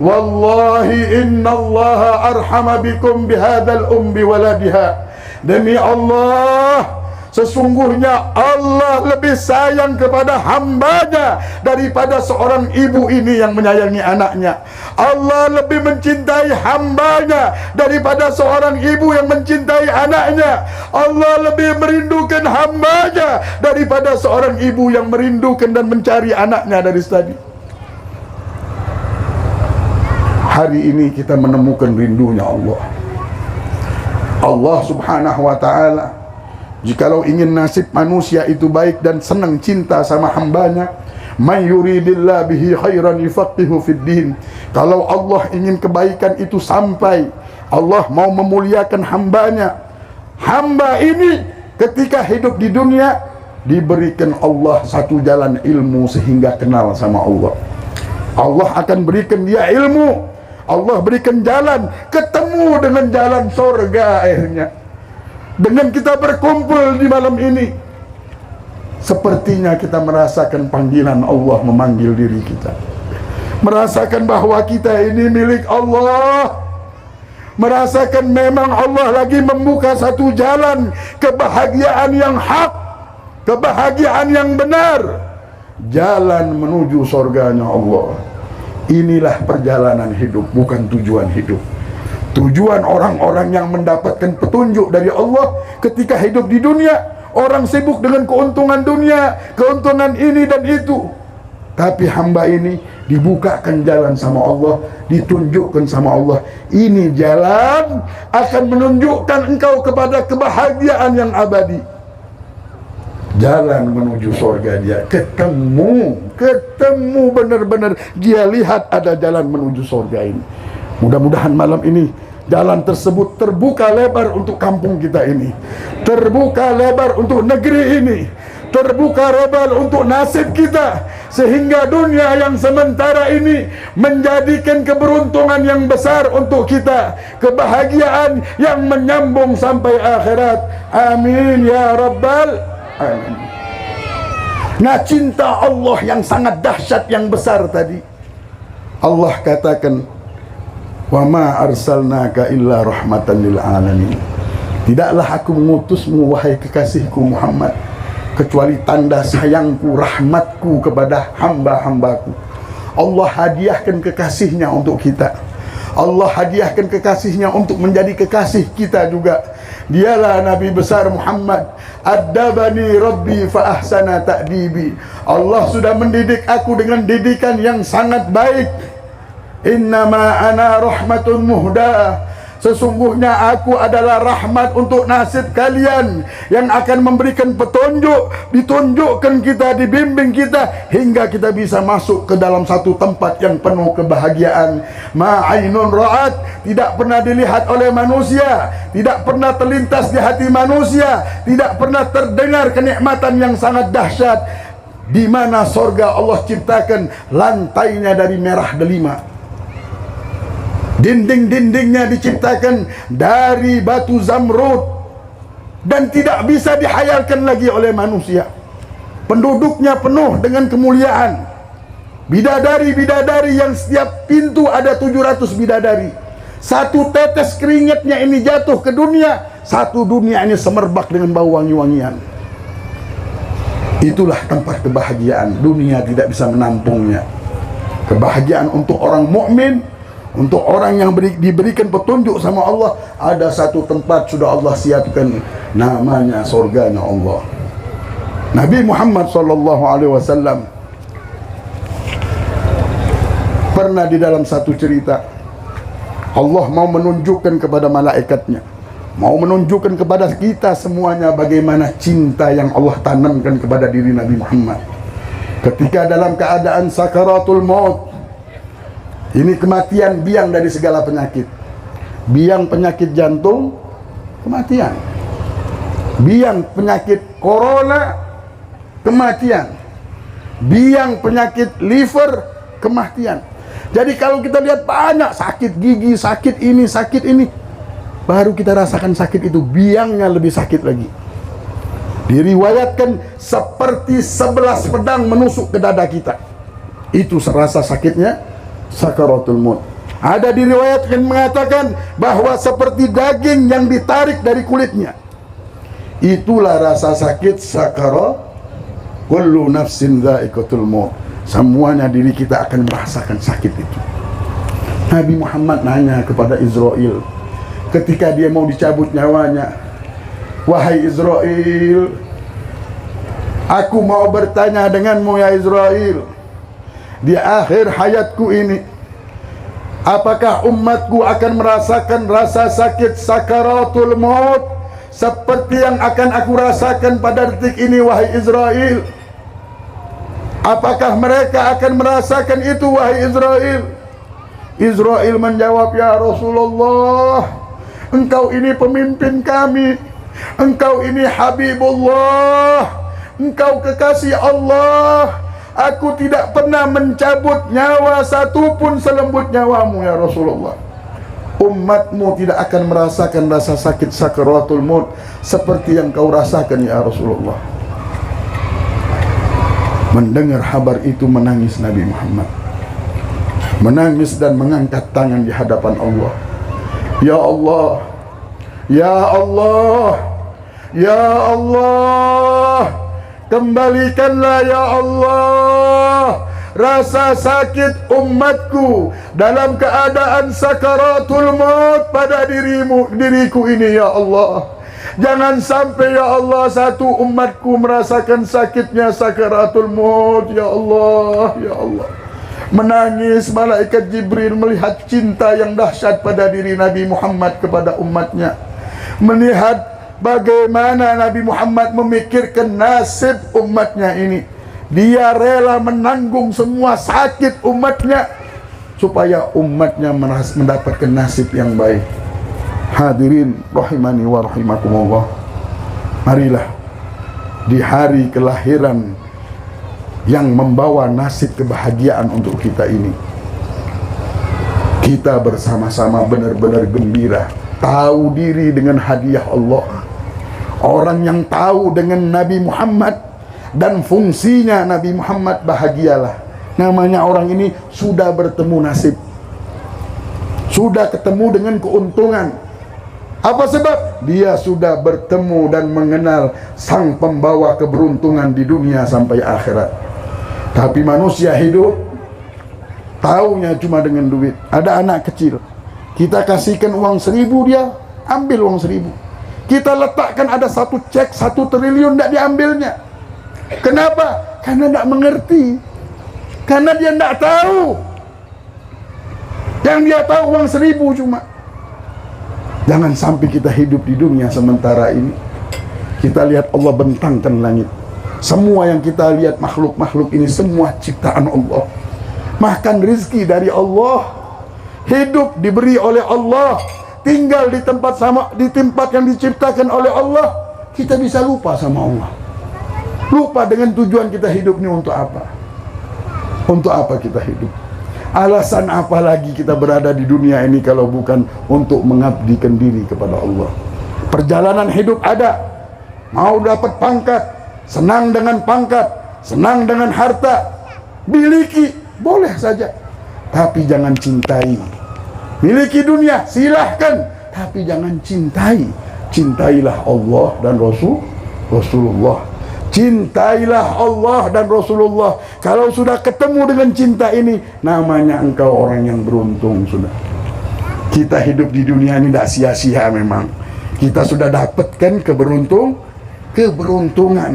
Speaker 3: wallahi inna Allah arhama bikum bihadal umbi waladiha. Demi Allah, sesungguhnya Allah lebih sayang kepada hambanya daripada seorang ibu ini yang menyayangi anaknya. Allah lebih mencintai hambanya daripada seorang ibu yang mencintai anaknya. Allah lebih merindukan hambanya daripada seorang ibu yang merindukan dan mencari anaknya dari tadi. Hari ini kita menemukan rindunya Allah. Allah subhanahu wa ta'ala, jikalau ingin nasib manusia itu baik dan senang cinta sama hambanya, man yuridillah bihi khairan yufaqihu fid din. Kalau Allah ingin kebaikan itu sampai, Allah mau memuliakan hambanya, hamba ini ketika hidup di dunia diberikan Allah satu jalan ilmu sehingga kenal sama Allah. Allah akan berikan dia ilmu, Allah berikan jalan, ketemu dengan jalan surga akhirnya. Dengan kita berkumpul di malam ini, sepertinya kita merasakan panggilan Allah memanggil diri kita. Merasakan bahwa kita ini milik Allah. Merasakan memang Allah lagi membuka satu jalan kebahagiaan yang hak, kebahagiaan yang benar, jalan menuju surganya Allah. Inilah perjalanan hidup, bukan tujuan hidup. Tujuan orang-orang yang mendapatkan petunjuk dari Allah ketika hidup di dunia Orang sibuk dengan keuntungan dunia, keuntungan ini dan itu. Tapi hamba ini dibukakan jalan sama Allah, ditunjukkan sama Allah. Ini jalan akan menunjukkan engkau kepada kebahagiaan yang abadi. Jalan menuju surga dia ketemu benar-benar dia lihat ada jalan menuju surga ini. Mudah-mudahan malam ini jalan tersebut terbuka lebar untuk kampung kita ini, terbuka lebar untuk negeri ini, terbuka lebar untuk nasib kita, sehingga dunia yang sementara ini menjadikan keberuntungan yang besar untuk kita, kebahagiaan yang menyambung sampai akhirat. Amin ya rabbal alamin. Nah, cinta Allah yang sangat dahsyat yang besar tadi, Allah katakan, wa ma arsalnaka illa rahmatan lil alamin. Tidaklah aku mengutusmu wahai kekasihku Muhammad kecuali tanda sayangku, rahmatku kepada hamba-hambaku. Allah hadiahkan kekasihnya untuk kita. Allah hadiahkan kekasihnya untuk menjadi kekasih kita juga. Dialah Nabi besar Muhammad. Addabani Rabbi fa ahsana ta'dibi. Allah sudah mendidik aku dengan didikan yang sangat baik. Innama ana rahmatun muhda. Sesungguhnya aku adalah rahmat untuk nasib kalian, yang akan memberikan petunjuk, ditunjukkan kita, dibimbing kita, hingga kita bisa masuk ke dalam satu tempat yang penuh kebahagiaan. Ma'ainun ra'at, tidak pernah dilihat oleh manusia, tidak pernah terlintas di hati manusia, tidak pernah terdengar kenikmatan yang sangat dahsyat, di mana sorga Allah ciptakan lantainya dari merah delima, dinding-dindingnya diciptakan dari batu zamrud, dan tidak bisa dihayalkan lagi oleh manusia. Penduduknya penuh dengan kemuliaan. Bidadari-bidadari yang setiap pintu ada 700 bidadari. Satu tetes keringatnya ini jatuh ke dunia, satu dunia ini semerbak dengan bau wangi-wangian. Itulah tempat kebahagiaan. Dunia tidak bisa menampungnya. Kebahagiaan untuk orang mukmin, untuk orang yang diberikan petunjuk sama Allah, ada satu tempat sudah Allah siapkan, namanya surganya Allah. Nabi Muhammad SAW pernah di dalam satu cerita, Allah mau menunjukkan kepada malaikatnya, mau menunjukkan kepada kita semuanya bagaimana cinta yang Allah tanamkan kepada diri Nabi Muhammad. Ketika dalam keadaan sakaratul maut, ini kematian, biang dari segala penyakit. Biang penyakit jantung, kematian. Biang penyakit corona, kematian. Biang penyakit liver, kematian. Jadi kalau kita lihat banyak sakit gigi, sakit ini, baru kita rasakan sakit itu, biangnya lebih sakit lagi. Diriwayatkan seperti 11 pedang menusuk ke dada kita. Itu serasa sakitnya sakaratul maut. Ada diriwayatkan mengatakan bahwa seperti daging yang ditarik dari kulitnya. Itulah rasa sakit sakarat. Kullu nafsin dha'iqatul maut. Semuanya diri kita akan merasakan sakit itu. Nabi Muhammad nanya kepada Israel ketika dia mau dicabut nyawanya, wahai Israel, aku mau bertanya denganmu ya Israel, di akhir hayatku ini, apakah umatku akan merasakan rasa sakit sakaratul maut seperti yang akan aku rasakan pada detik ini, wahai Israel? Apakah mereka akan merasakan itu, wahai Israel? Israel menjawab, ya Rasulullah, engkau ini pemimpin kami, engkau ini Habibullah, engkau kekasih Allah. Aku tidak pernah mencabut nyawa satupun selembut nyawamu ya Rasulullah. Umatmu tidak akan merasakan rasa sakit sakaratul maut seperti yang kau rasakan ya Rasulullah. Mendengar kabar itu menangis Nabi Muhammad, menangis dan mengangkat tangan di hadapan Allah. Ya Allah, ya Allah, ya Allah, kembalikanlah ya Allah rasa sakit umatku dalam keadaan sakaratul maut pada diriku ini ya Allah. Jangan sampai ya Allah satu umatku merasakan sakitnya sakaratul maut. Ya Allah, ya Allah. Menangis malaikat Jibril melihat cinta yang dahsyat pada diri Nabi Muhammad kepada umatnya. Melihat bagaimana Nabi Muhammad memikirkan nasib umatnya ini. Dia rela menanggung semua sakit umatnya supaya umatnya mendapatkan nasib yang baik. Hadirin rahimani wa rahimakumullah. Marilah di hari kelahiran yang membawa nasib kebahagiaan untuk kita ini, kita bersama-sama benar-benar gembira, tahu diri dengan hadiah Allah. Orang yang tahu dengan Nabi Muhammad dan fungsinya Nabi Muhammad, bahagialah. Namanya orang ini sudah bertemu nasib, sudah ketemu dengan keuntungan. Apa sebab? Dia sudah bertemu dan mengenal sang pembawa keberuntungan di dunia sampai akhirat. Tapi manusia hidup taunya cuma dengan duit. Ada anak kecil, kita kasihkan uang 1.000, dia ambil uang 1.000. Kita letakkan ada satu cek 1 triliun, tidak diambilnya. Kenapa? Karena tidak mengerti. Karena dia tidak tahu. Yang dia tahu uang 1.000 cuma. Jangan sampai kita hidup di dunia sementara ini kita lihat Allah bentangkan langit. Semua yang kita lihat makhluk-makhluk ini semua ciptaan Allah. Makan rizki dari Allah, hidup diberi oleh Allah, tinggal di tempat yang diciptakan oleh Allah. Kita bisa lupa sama Allah, lupa dengan tujuan kita hidup ini untuk apa. Untuk apa kita hidup? Alasan apa lagi kita berada di dunia ini kalau bukan untuk mengabdikan diri kepada Allah. Perjalanan hidup ada. Mau dapat pangkat, senang dengan pangkat, senang dengan harta, miliki, boleh saja. Tapi jangan cintai. Miliki dunia, silahkan. Tapi jangan cintai. Cintailah Allah dan Rasulullah. Cintailah Allah dan Rasulullah. Kalau sudah ketemu dengan cinta ini, namanya engkau orang yang beruntung sudah. Kita hidup di dunia ini tidak sia-sia memang. Kita sudah dapatkan keberuntungan.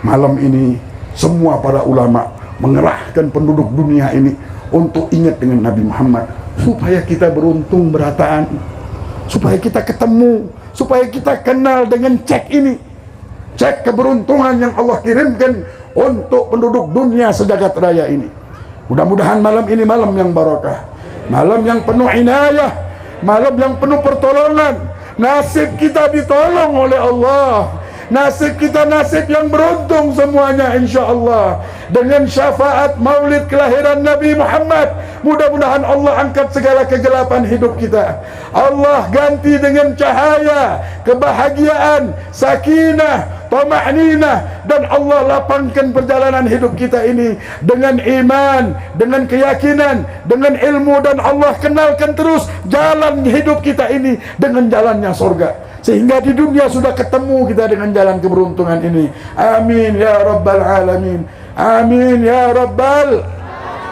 Speaker 3: Malam ini semua para ulama mengerahkan penduduk dunia ini untuk ingat dengan Nabi Muhammad, supaya kita beruntung berataan, supaya kita ketemu, supaya kita kenal dengan cek ini. Cek keberuntungan yang Allah kirimkan untuk penduduk dunia sejagat raya ini. Mudah-mudahan malam ini malam yang barakah, malam yang penuh inayah, malam yang penuh pertolongan. Nasib kita ditolong oleh Allah. Nasib kita nasib yang beruntung semuanya insya-Allah. Dengan syafaat maulid kelahiran Nabi Muhammad, mudah-mudahan Allah angkat segala kegelapan hidup kita. Allah ganti dengan cahaya, kebahagiaan, sakinah, tama'ninah, dan Allah lapangkan perjalanan hidup kita ini dengan iman, dengan keyakinan, dengan ilmu, dan Allah kenalkan terus jalan hidup kita ini dengan jalannya surga, sehingga di dunia sudah ketemu kita dengan jalan keberuntungan ini. Amin ya rabbal alamin. Amin ya rabbal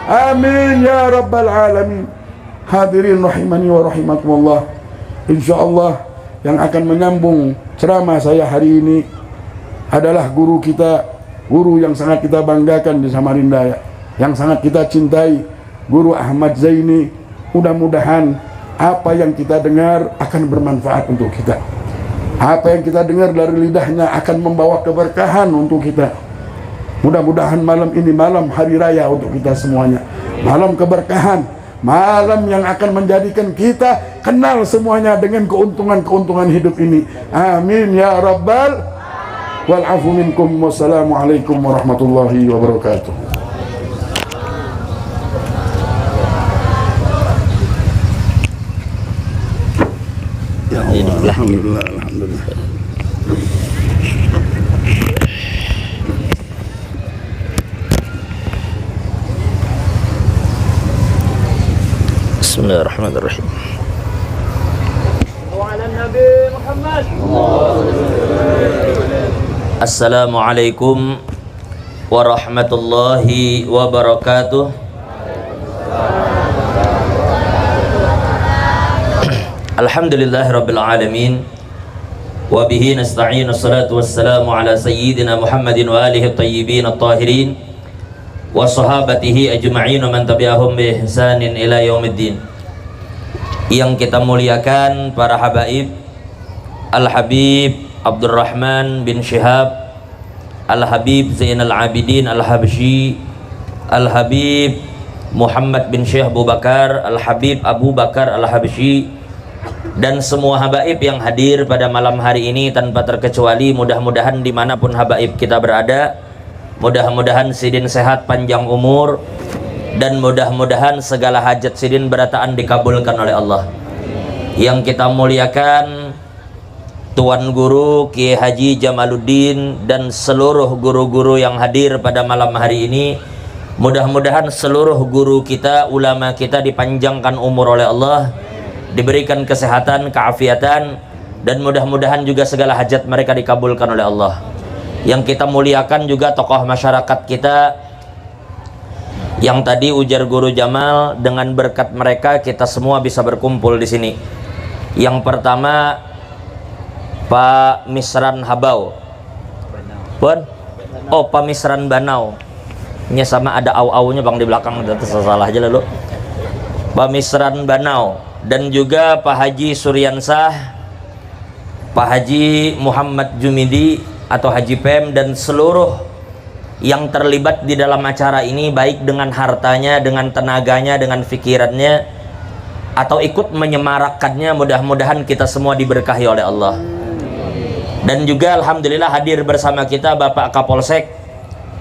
Speaker 3: amin ya rabbal alamin. Hadirin rahimani wa rahimakumullah. Insyaallah yang akan menyambung ceramah saya hari ini adalah guru kita, guru yang sangat kita banggakan di Samarinda, yang sangat kita cintai, Guru Ahmad Zaini. Mudah-mudahan apa yang kita dengar akan bermanfaat untuk kita. Apa yang kita dengar dari lidahnya akan membawa keberkahan untuk kita. Mudah-mudahan malam ini malam hari raya untuk kita semuanya, malam keberkahan, malam yang akan menjadikan kita kenal semuanya dengan keuntungan-keuntungan hidup ini. Amin ya rabbal wal afu minkum. Wassalamualaikum warahmatullahi wabarakatuh. Ya Allah, alhamdulillah, alhamdulillah.
Speaker 1: Bismillahirrahmanirrahim.
Speaker 2: Wa ala Nabi Muhammad.
Speaker 1: Assalamualaikum warahmatullahi wabarakatuh. Alhamdulillahirabbil alamin.
Speaker 4: wa bihi nasta'in. Assalatu wassalamu ala sayyidina Muhammadin wa alihi at-tayyibin at-tahirin wa sahabatihi ajma'in wa man tabi'ahum bi ihsanin ila yaumiddin. Yang kita muliakan para habaib, Al-Habib Abdurrahman bin Syihab, Al-Habib Zainal Abidin Al-Habsyi, Al-Habib Muhammad bin Syekh Abu Bakar, Al-Habib Abu Bakar Al-Habsyi, dan semua habaib yang hadir pada malam hari ini tanpa terkecuali. Mudah-mudahan dimanapun habaib kita berada, mudah-mudahan sidin sehat panjang umur, dan mudah-mudahan segala hajat sidin berataan dikabulkan oleh Allah. Yang kita muliakan Tuan Guru Kiai Haji Jamaluddin dan seluruh guru-guru yang hadir pada malam hari ini. Mudah-mudahan seluruh guru kita, ulama kita dipanjangkan umur oleh Allah, diberikan kesehatan, keafiatan, dan mudah-mudahan juga segala hajat mereka dikabulkan oleh Allah. Yang kita muliakan juga tokoh masyarakat kita yang tadi ujar Guru Jamal, dengan berkat mereka kita semua bisa berkumpul di sini. Yang pertama Pak Misran Habau, Pun? Oh, Pak Misran Banau. Ini sama ada au-aunya bang di belakang, itu salah aja lalu. Pak Misran Banau, dan juga Pak Haji Suryansah, Pak Haji Muhammad Jumidi atau Haji Pem, dan seluruh yang terlibat di dalam acara ini, baik dengan hartanya, dengan tenaganya, dengan pikirannya, atau ikut menyemarakkannya. Mudah-mudahan kita semua diberkahi oleh Allah. Dan juga alhamdulillah hadir bersama kita Bapak Kapolsek,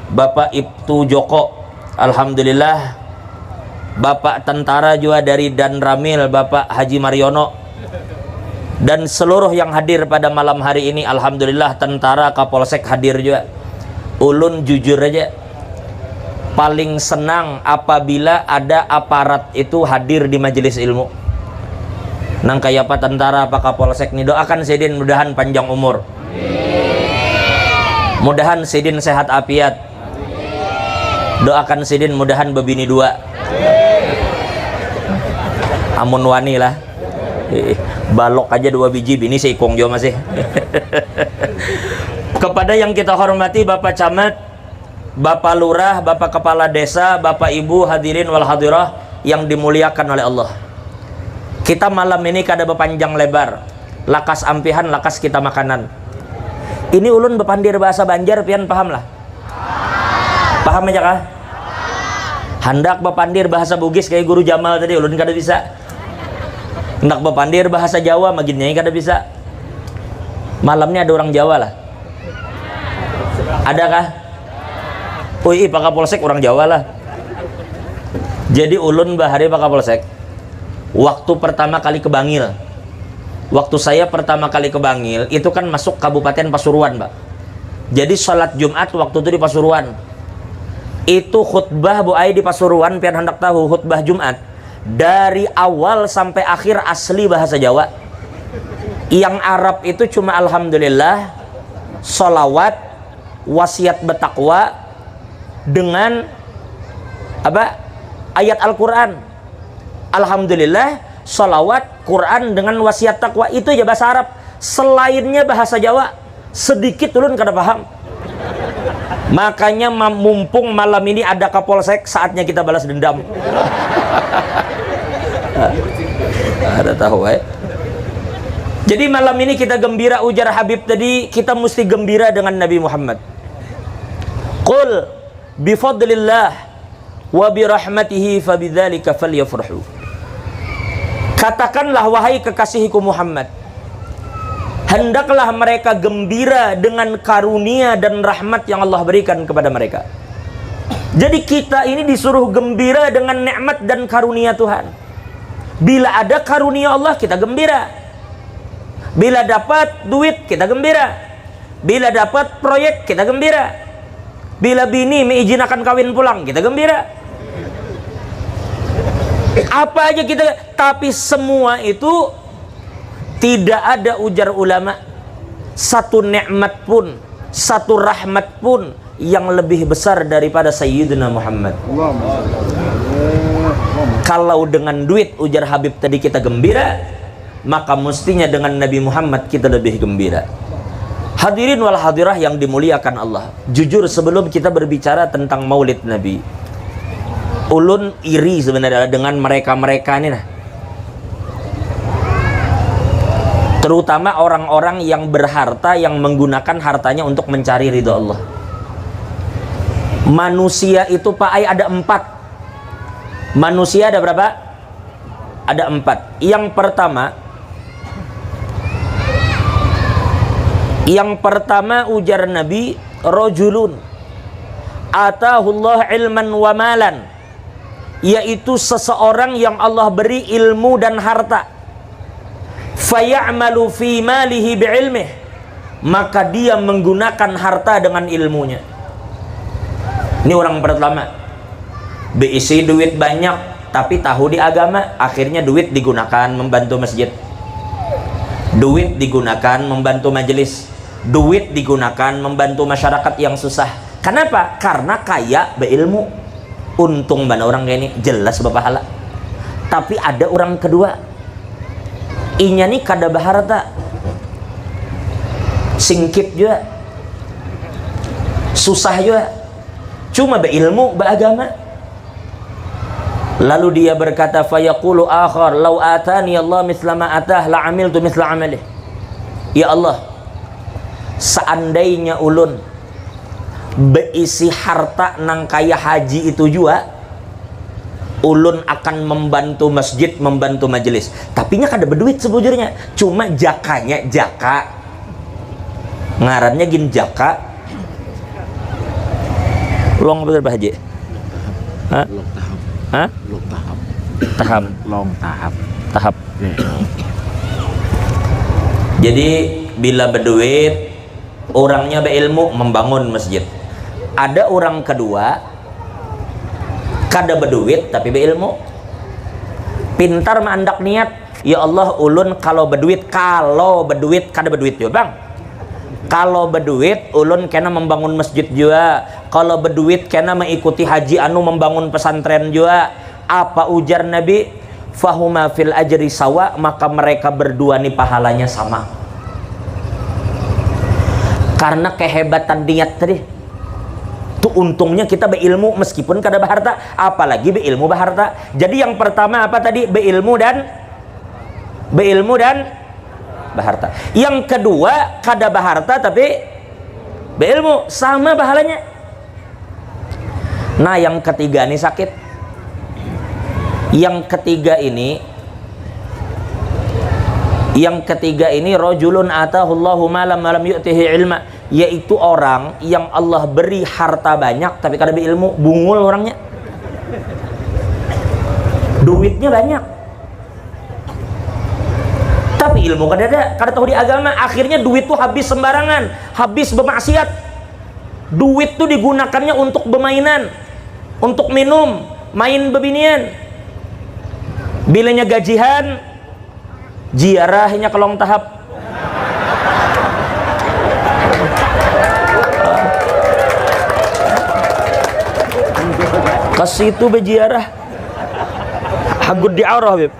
Speaker 4: Bapak Ibtu Joko, alhamdulillah. Bapak tentara juga dari Dan Ramil, Bapak Haji Mariono, dan seluruh yang hadir pada malam hari ini. Alhamdulillah tentara Kapolsek hadir juga. Ulun jujur aja paling senang apabila ada aparat itu hadir di majelis ilmu. Nang kayak apa tentara, Pak Kapolsek nih, doakan sidin mudahan panjang umur, mudahan sidin sehat afiat, doakan sidin mudahan bebini dua, amun wani lah, balok aja 2 biji, bini seikong jo masih. Kepada yang kita hormati Bapak Camat, Bapak Lurah, Bapak Kepala Desa, Bapak Ibu hadirin wal hadirah yang dimuliakan oleh Allah. Kita malam ini kada bepanjang lebar, lakas ampihan, lakas kita makanan. Ini ulun bepandir bahasa Banjar, pian paham lah? Paham aja kah? Hendak bepandir bahasa Bugis kayak Guru Jamal tadi, ulun kada bisa. Hendak bepandir bahasa Jawa, maginnya kada bisa. Malamnya ada orang Jawa lah. Adakah? Ui, Pak Kapolsek orang Jawa lah. Jadi ulun bahari Pak Kapolsek, waktu pertama kali ke Bangil, waktu saya pertama kali ke Bangil itu kan masuk Kabupaten Pasuruan, Pak. Jadi sholat Jumat waktu itu di Pasuruan. Itu khutbah Bu Ai di Pasuruan, pian hendak tahu khutbah Jumat dari awal sampai akhir asli bahasa Jawa. Yang Arab itu cuma alhamdulillah, sholawat, wasiat bertakwa dengan apa? Ayat Al-Quran. Alhamdulillah, sholawat, Quran dengan wasiat takwa, itu aja bahasa Arab. Selainnya bahasa Jawa sedikit ulun kada paham. Makanya mumpung malam ini ada Kapolsek, saatnya kita balas dendam. Ada tahu Jadi malam ini kita gembira, ujar Habib tadi, kita mesti gembira dengan Nabi Muhammad. Qul bifadlillah wa birahmatihi fabidzalika falyafrahu. Katakanlah wahai kekasihku Muhammad, hendaklah mereka gembira dengan karunia dan rahmat yang Allah berikan kepada mereka. Jadi kita ini disuruh gembira dengan nikmat dan karunia Tuhan. Bila ada karunia Allah, kita gembira. Bila dapat duit, kita gembira. Bila dapat proyek, kita gembira. Bila bini mengizinkan kawin pulang, kita gembira. Apa aja kita, tapi semua itu tidak ada, ujar ulama, satu nikmat pun, satu rahmat pun yang lebih besar daripada Sayyidina Muhammad.
Speaker 3: Allahumma.
Speaker 4: Kalau dengan duit, ujar Habib tadi, kita gembira. maka mestinya dengan Nabi Muhammad kita lebih gembira. Hadirin wal hadirah yang dimuliakan Allah, jujur sebelum kita berbicara tentang maulid Nabi, ulun iri sebenarnya dengan mereka-mereka ini nah. Terutama orang-orang yang berharta, yang menggunakan hartanya untuk mencari ridha Allah. Manusia itu Pak Ai ada 4. Manusia ada berapa? Ada 4. Yang pertama ujar Nabi, rajulun atahullah ilman wa malan, yaitu seseorang yang Allah beri ilmu dan harta. Fayamalu fi malihi bi'ilmih, maka dia menggunakan harta dengan ilmunya. Ini orang pertama, berisi duit banyak tapi tahu di agama, akhirnya duit digunakan membantu masjid, duit digunakan membantu majelis, duit digunakan membantu masyarakat yang susah. Kenapa? Karena kaya berilmu. Untung mana orang kayak ini, jelas berpahala. Tapi ada orang kedua, inya nih kada baharta, singkip juga, susah juga, cuma berilmu, beragama. Lalu dia berkata, fayaqulu akhar, lau atani Allah misla ma atah la amiltu misla amalih. Ya Allah, seandainya ulun beisi harta nang kaya haji itu juga, ulun akan membantu masjid, membantu majelis. Tapi nya kada berduit sebujurnya, cuma jakanya jaka, ngarannya gin jaka. Long betul Pak Haji? Hah? Hah? Tahap.
Speaker 3: Long tahap.
Speaker 4: Tahap. Jadi bila berduit, orangnya berilmu membangun masjid. Ada orang kedua kada berduit tapi berilmu, pintar mandak niat, ya Allah ulun kalau berduit kada berduit juga bang, kalau berduit ulun kena membangun masjid juga, kalau berduit kena mengikuti haji anu membangun pesantren juga. Apa ujar Nabi? Fahuma fil ajri sawa, maka mereka berdua nih pahalanya sama. Karena kehebatan niat tadi tuh, untungnya kita berilmu meskipun kada baharta, apalagi beilmu baharta. Jadi yang pertama apa tadi? Beilmu dan baharta. Yang kedua kada baharta tapi beilmu, sama pahalanya. Nah yang ketiga ini sakit. Yang ketiga ini rajulun atahullahu malam malam yu'tihi ilma, yaitu orang yang Allah beri harta banyak tapi kada berilmu, bungul orangnya, duitnya banyak tapi ilmu kada ada, kada tahu di agama. Akhirnya duit tuh habis sembarangan, habis bermaksiat. Duit tuh digunakannya untuk bermainan, untuk minum, main bebinian. Bilanya gajihan, ziarahnya ke long tahap. Ke situ berziarah. Agul di'arah, Beb.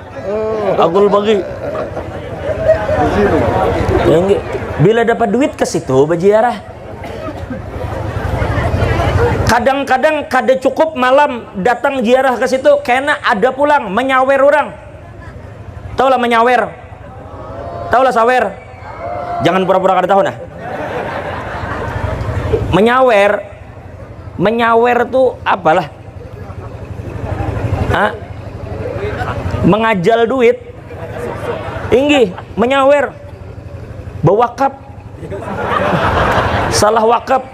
Speaker 4: Agul bagi. Bila dapat duit ke situ berziarah. Kadang-kadang kada cukup malam datang ziarah ke situ, kena ada pulang menyawer orang. Tahu lah menyawer? Tahu lah sawer? Jangan pura-pura kada tahu nah. Menyawer tuh apalah? Hah? Mengajal duit. Inggi, menyawer. Bewakaf. Salah wakaf.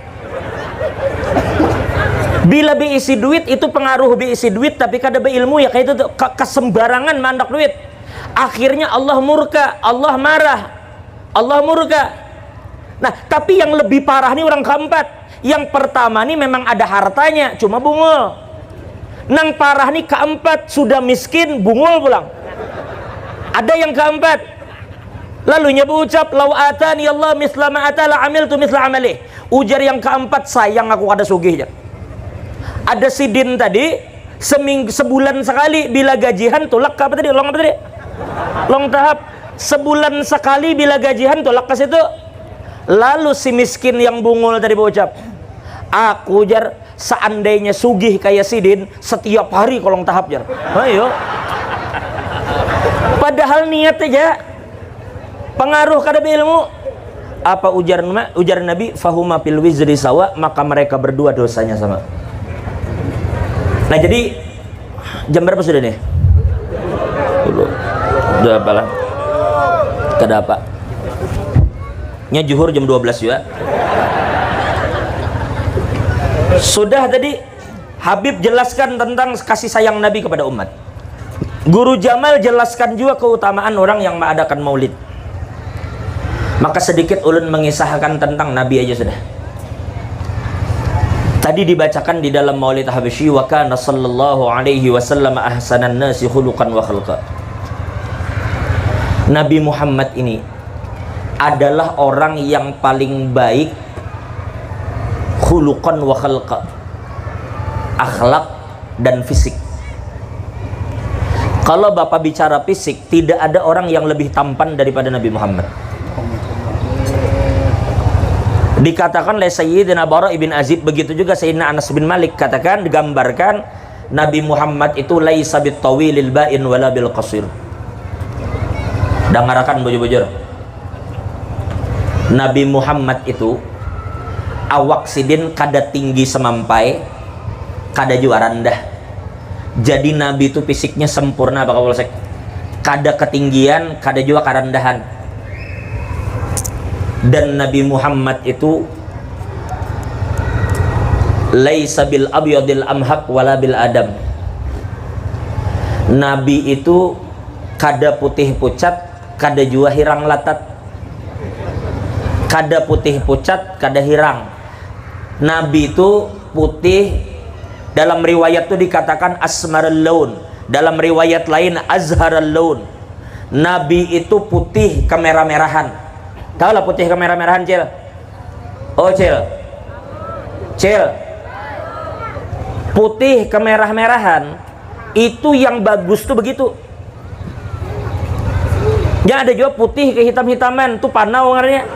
Speaker 4: Bila beisi duit itu pengaruh beisi duit tapi kada beilmu, ya kayak itu tuh kesembarangan mandak duit. Akhirnya Allah murka, Allah marah, Allah murka. Nah, tapi yang lebih parah nih orang keempat. Yang pertama nih memang ada hartanya, cuma bungul. Nang parah nih keempat, sudah miskin, bungul pulang. Ada yang keempat, lalunya berucap, lau atani Allah misla ma atala amiltu misla amalih. Ujar yang keempat, sayang aku kada sugih. Ada sidin tadi, sebulan sekali bila gajian tulak apa tadi? Long tahap.
Speaker 5: sebulan sekali bila gajian tolak ke situ. Lalu si miskin yang bungul tadi berucap, aku jar seandainya sugih kayak Sidin setiap hari kolong tahap jar. Ayo. Padahal niat aja pengaruh kada ilmu. Apa ujar Nabi, fahuma fil wizri sawa, maka mereka berdua dosanya sama. Nah jadi jam berapa sudah nih? Udah apalah. Kada apa? Nya juhur jam 12 juga. Sudah tadi Habib jelaskan tentang kasih sayang Nabi kepada umat. Guru Jamal jelaskan juga keutamaan orang yang mengadakan maulid. Maka sedikit ulun mengisahkan tentang Nabi aja sudah. Tadi dibacakan di dalam maulid Habsyi, wa kana sallallahu alaihi wasallam ahsanan nasi khuluqan wa khalqa. Nabi Muhammad ini adalah orang yang paling baik khuluqan wa khalqa, akhlak dan fisik. Kalau Bapak bicara fisik, tidak ada orang yang lebih tampan daripada Nabi Muhammad. Dikatakan oleh Sayyidina Bara ibn Azib, begitu juga Sayyidina Anas bin Malik katakan, digambarkan Nabi Muhammad itu laisa bit tawilil ba'in wala bil qasir. Dangarakan bujur-bujur, Nabi Muhammad itu awak sidin kada tinggi semampai, kada juga rendah. Jadi Nabi itu fisiknya sempurna, Pak Kapolsek. Kada ketinggian, kada juga kerendahan. Dan Nabi Muhammad itu laisa bil abyadil amhaq wala bil adam. Nabi itu kada putih pucat, kada juga hirang latat. Kada putih pucat, kada hirang. Nabi itu putih, dalam riwayat itu dikatakan asmarul laun, dalam riwayat lain azharul laun. Nabi itu putih kemerah-merahan. Tahu lah putih kemerah-merahan, Cil? Oh, Cil. Putih kemerah-merahan itu yang bagus tuh begitu. Ya ada juga putih ke hitam-hitaman, tuh panau ngaranya.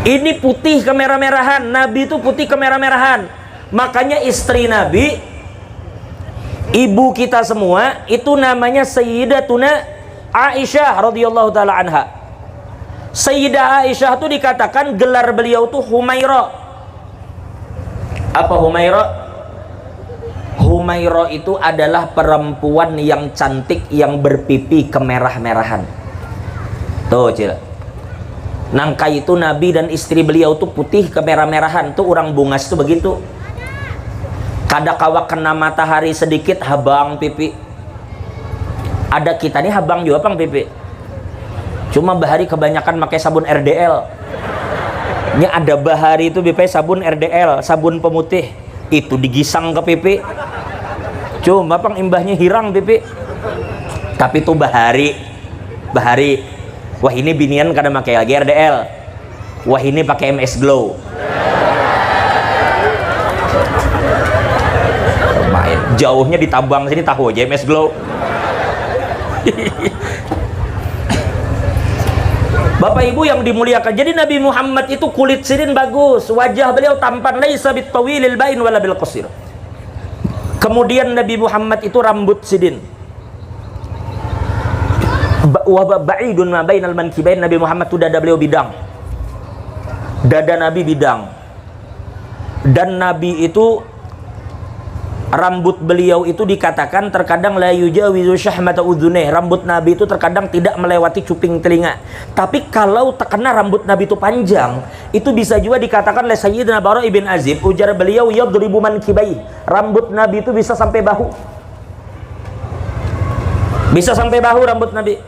Speaker 5: Ini putih kemerah-merahan. Nabi itu putih kemerah-merahan. Makanya istri Nabi, ibu kita semua, itu namanya Sayyidatuna Aisyah radhiyallahu taala anha. Sayyidah Aisyah itu dikatakan gelar beliau tuh Humaira. Apa Humaira? Humaira itu adalah perempuan yang cantik yang berpipi kemerah-merahan. Tuh, Cil. Nangka itu Nabi dan istri beliau tuh putih kemerah-merahan. Tuh orang bungas tuh begitu. Kada kawak kena matahari sedikit habang pipi. Ada kita nih habang juga pang pipi. Cuma bahari kebanyakan pakai sabun RDL. Nya ada bahari itu pakai sabun RDL, sabun pemutih. Itu digisang ke pipi. Cuma pang imbahnya hirang pipi. Tapi tuh bahari. Wah ini binian kada pakai lagi RDL. Wah ini pakai MS Glow. Main jauhnya ditabang sini tahu aja MS Glow. Bapak Ibu yang dimuliakan, jadi Nabi Muhammad itu kulit sidin bagus, wajah beliau tampan, laisa bit tawilil bain wala bil qasir. Kemudian Nabi Muhammad itu rambut sidin, wa ba'idun ma bainal mankibain. Nabi Muhammad itu dada beliau bidang, dada Nabi bidang. Dan Nabi itu rambut beliau itu dikatakan terkadang la yujawizu syahmata udhuneh. Rambut Nabi itu terkadang tidak melewati cuping telinga. Tapi kalau terkena rambut Nabi itu panjang, itu bisa juga dikatakan oleh Sayyidina Bara ibn Azib, ujar beliau yadribu mankibai. Rambut Nabi itu bisa sampai bahu. Bisa sampai bahu rambut Nabi.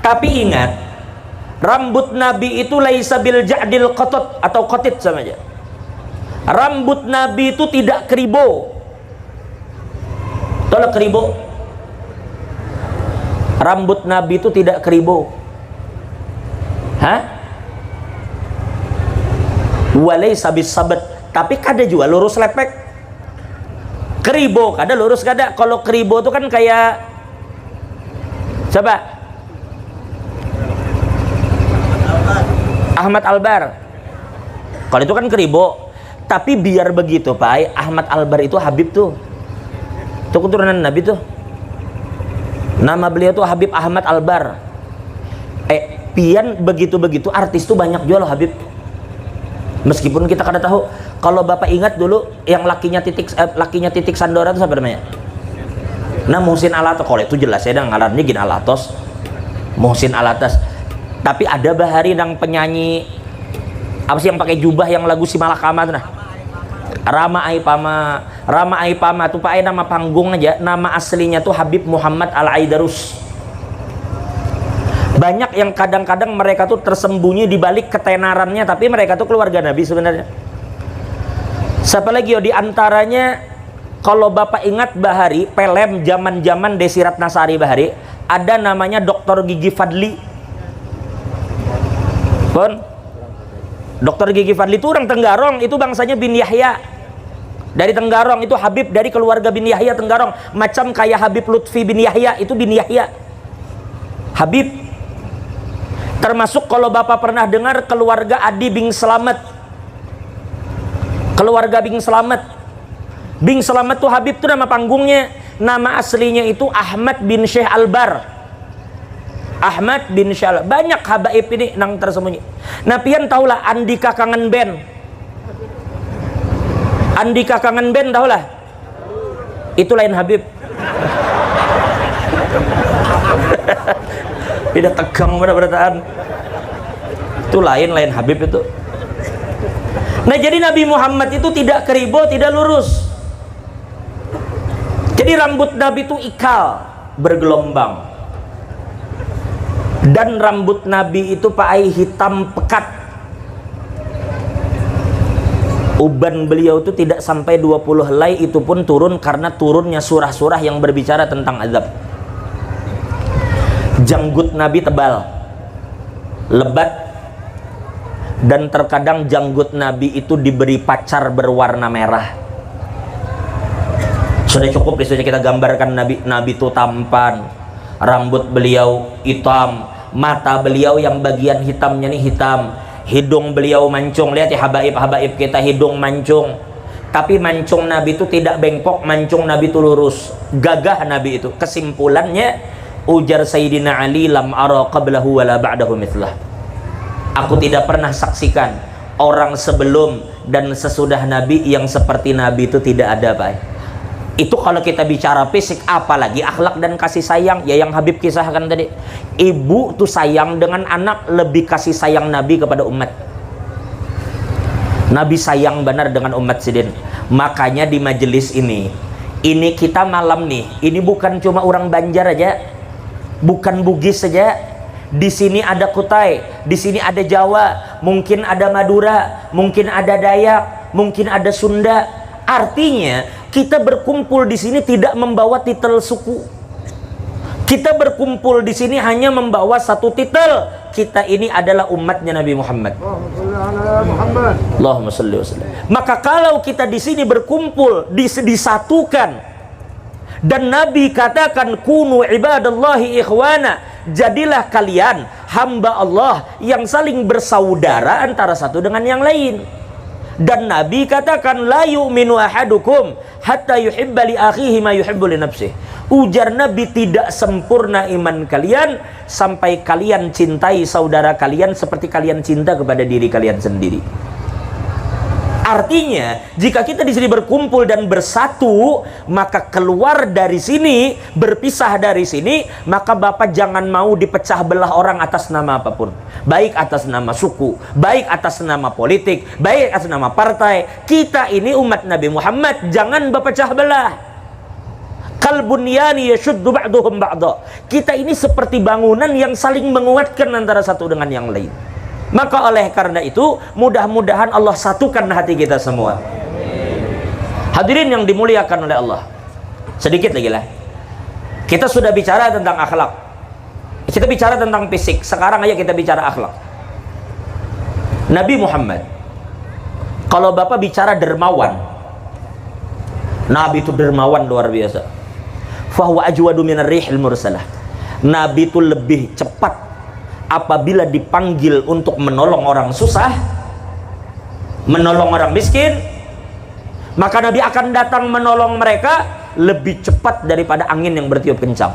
Speaker 5: Tapi ingat, rambut Nabi itu laisa bil ja'dil qatat atau qatit sama aja. Rambut Nabi itu tidak keribo. Tolak keribo. Rambut Nabi itu tidak keribo. Walaysa bisabat. Tapi kada juga lurus lepek. Keribo kada lurus kada. Kalau keribo itu kan kayak Coba. Ahmad Albar. Kalau itu kan Keribo. Tapi biar begitu Pak, Ahmad Albar itu Habib tuh. Itu keturunan Nabi tuh. Nama beliau tuh Habib Ahmad Albar. Pian begitu-begitu artis tuh banyak jual Habib. Meskipun kita kada tahu. Kalau Bapak ingat dulu yang lakinya titik Sandora itu siapa namanya? Nah, Muhsin Alatas. Kalau itu jelas ya, ngarannya gini Alatas. Muhsin Alatas. Tapi ada bahari yang penyanyi apa sih yang pakai jubah yang lagu si Malakama tuh nah. Rama Aipama tuh pakai nama panggung aja, nama aslinya tuh Habib Muhammad Al-Aidarus. Banyak yang kadang-kadang mereka tuh tersembunyi di balik ketenarannya, tapi mereka tuh keluarga Nabi sebenarnya. Siapa lagi yo di antaranya, kalau Bapak ingat Bahari, pelem zaman-zaman Desi Ratnasari Bahari, ada namanya Dr. Gigi Fadli. Pun Dr. Gigi Fadli itu orang Tenggarong, itu bangsanya bin Yahya. Dari Tenggarong, itu Habib dari keluarga bin Yahya Tenggarong. Macam kayak Habib Lutfi bin Yahya, itu bin Yahya. Habib. Termasuk kalau Bapak pernah dengar keluarga Adi bin Slamet. Keluarga bin Slamet. Bin Slamet itu Habib itu nama panggungnya. Nama aslinya itu Ahmad bin Syekh Albar. Ahmad bin Syekh Albar. Banyak habaib ini nang tersembunyi. Nah, pian tahulah Andika Kangen Band. Andika Kangen Band tahulah. Itu lain Habib. Tidak tegang pada berataan. Itu lain Habib itu. Nah, jadi Nabi Muhammad itu tidak keribo, tidak lurus. Jadi rambut Nabi itu ikal, bergelombang. Dan rambut Nabi itu pakai hitam pekat. Uban beliau itu tidak sampai 20 helai, itu pun turun karena turunnya surah-surah yang berbicara tentang azab. Janggut Nabi tebal, lebat, dan terkadang janggut Nabi itu diberi pacar berwarna merah. Sudah cukup sudah kita gambarkan Nabi itu tampan, rambut beliau hitam, mata beliau yang bagian hitamnya nih hitam, hidung beliau mancung. Lihat ya habaib kita, hidung mancung. Tapi mancung Nabi itu tidak bengkok, mancung Nabi itu lurus, gagah Nabi itu. Kesimpulannya, ujar Sayyidina Ali, lam ara qablahu wala ba'dahu mithlah. Aku tidak pernah saksikan orang sebelum dan sesudah Nabi yang seperti Nabi itu tidak ada, Pak. Itu kalau kita bicara fisik, apalagi akhlak dan kasih sayang. Ya yang Habib kisahkan tadi, ibu tuh sayang dengan anak lebih kasih sayang Nabi kepada umat. Nabi sayang benar dengan umat sidin. Makanya di majelis ini kita malam nih, ini bukan cuma orang Banjar aja, bukan Bugis saja. Di sini ada Kutai, di sini ada Jawa, mungkin ada Madura, mungkin ada Dayak, mungkin ada Sunda. Artinya kita berkumpul di sini tidak membawa titel suku. Kita berkumpul di sini hanya membawa satu titel. Kita ini adalah umatnya Nabi Muhammad. Allahumma shalli wa sallim. Maka kalau kita di sini berkumpul, disatukan, dan Nabi katakan kunu ibadallahi ikhwana, jadilah kalian hamba Allah yang saling bersaudara antara satu dengan yang lain. Dan Nabi katakan la yu'minu ahadukum hatta yuhibba li akhihi ma yuhibbu li nafsihi. Ujar Nabi, tidak sempurna iman kalian sampai kalian cintai saudara kalian seperti kalian cinta kepada diri kalian sendiri. Artinya, jika kita di sini berkumpul dan bersatu, maka keluar dari sini, berpisah dari sini, maka Bapak jangan mau dipecah belah orang atas nama apapun. Baik atas nama suku, baik atas nama politik, baik atas nama partai. Kita ini umat Nabi Muhammad, jangan berpecah belah. Kal bunyani yashuddu ba'duhum ba'da. Kita ini seperti bangunan yang saling menguatkan antara satu dengan yang lain. Maka oleh karena itu, mudah-mudahan Allah satukan hati kita semua. Hadirin yang dimuliakan oleh Allah, sedikit lagi lah. Kita sudah bicara tentang akhlak, kita bicara tentang fisik. Sekarang aja kita bicara akhlak. Nabi Muhammad, kalau Bapak bicara dermawan, Nabi itu dermawan luar biasa. Fahuwa ajwadu minar rihil mursalah. Nabi itu lebih cepat apabila dipanggil untuk menolong orang susah, menolong orang miskin, maka Nabi akan datang menolong mereka lebih cepat daripada angin yang bertiup kencang.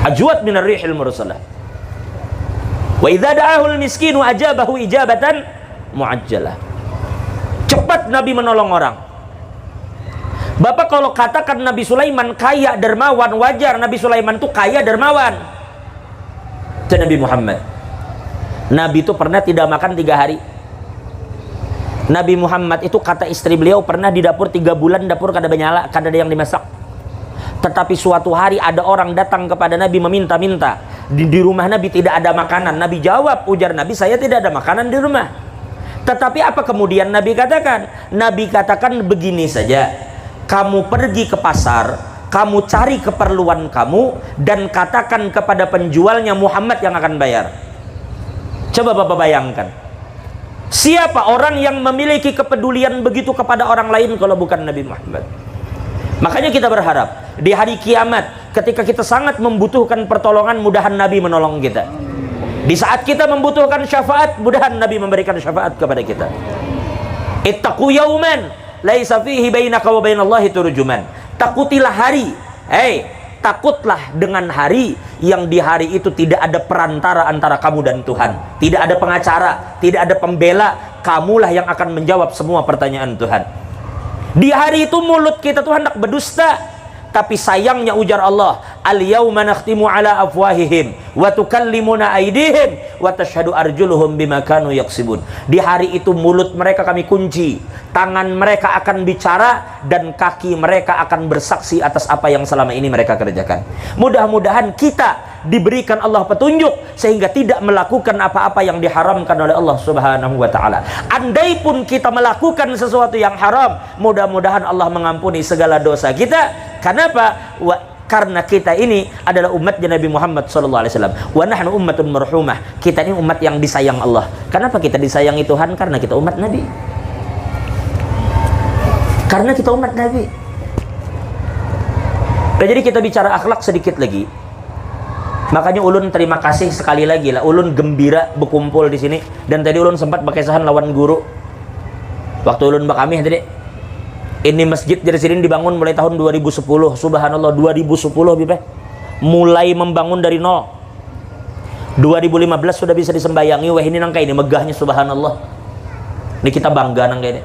Speaker 5: Ajwad minar rihil mursalah. Wa idza da'ahul miskinu ajabahu ijabatan muajjalah. Cepat Nabi menolong orang. Bapak kalau katakan Nabi Sulaiman kaya dermawan, wajar. Nabi Sulaiman itu kaya dermawan. Itu Nabi Muhammad. Nabi itu pernah tidak makan 3 hari. Nabi Muhammad itu kata istri beliau pernah di dapur 3 bulan, dapur kada menyala, kada ada yang dimasak. Tetapi suatu hari ada orang datang kepada Nabi meminta-minta. Di rumah Nabi tidak ada makanan. Nabi jawab, ujar Nabi, saya tidak ada makanan di rumah. Tetapi apa kemudian Nabi katakan? Nabi katakan begini saja. Kamu pergi ke pasar, kamu cari keperluan kamu, dan katakan kepada penjualnya Muhammad yang akan bayar. Coba Bapak bayangkan, siapa orang yang memiliki kepedulian begitu kepada orang lain kalau bukan Nabi Muhammad? Makanya kita berharap di hari kiamat ketika kita sangat membutuhkan pertolongan, mudahan Nabi menolong kita. Di saat kita membutuhkan syafaat, mudahan Nabi memberikan syafaat kepada kita. Ittaqu yauman laisa fihi bainaka wa bainallahi turjuman. Takutilah hari, takutlah dengan hari yang di hari itu tidak ada perantara antara kamu dan Tuhan. Tidak ada pengacara, tidak ada pembela. Kamulah yang akan menjawab semua pertanyaan Tuhan. Di hari itu mulut kita tuh hendak berdusta, tapi sayangnya ujar Allah, al-yauma nakhtimu ala afwahihim wa tukallimuna aydihim wa tashhadu arjuluhum bima kanu yaksibun. Di hari itu mulut mereka kami kunci, tangan mereka akan bicara, dan kaki mereka akan bersaksi atas apa yang selama ini mereka kerjakan. Mudah-mudahan kita diberikan Allah petunjuk sehingga tidak melakukan apa-apa yang diharamkan oleh Allah Subhanahu wa taala. Andai pun kita melakukan sesuatu yang haram, mudah-mudahan Allah mengampuni segala dosa kita. Kenapa? Karena kita ini adalah umatnya Nabi Muhammad SAW. Wa nahnu ummatun marhumah. Kita ini umat yang disayang Allah. Kenapa kita disayangi Tuhan? Karena kita umat Nabi. Karena kita umat Nabi. Nah, jadi kita bicara akhlak sedikit lagi. Makanya ulun terima kasih sekali lagi lah. Ulun gembira berkumpul di sini. Dan tadi ulun sempat berkesahan lawan guru. Waktu ulun bakamih tadi. Ini masjid dari sini dibangun mulai tahun 2010. Subhanallah, 2010 Bipe. Mulai membangun dari nol. 2015 sudah bisa disembayangi. Wah, ini nangka ini megahnya, subhanallah. Ini kita bangga nangka ini.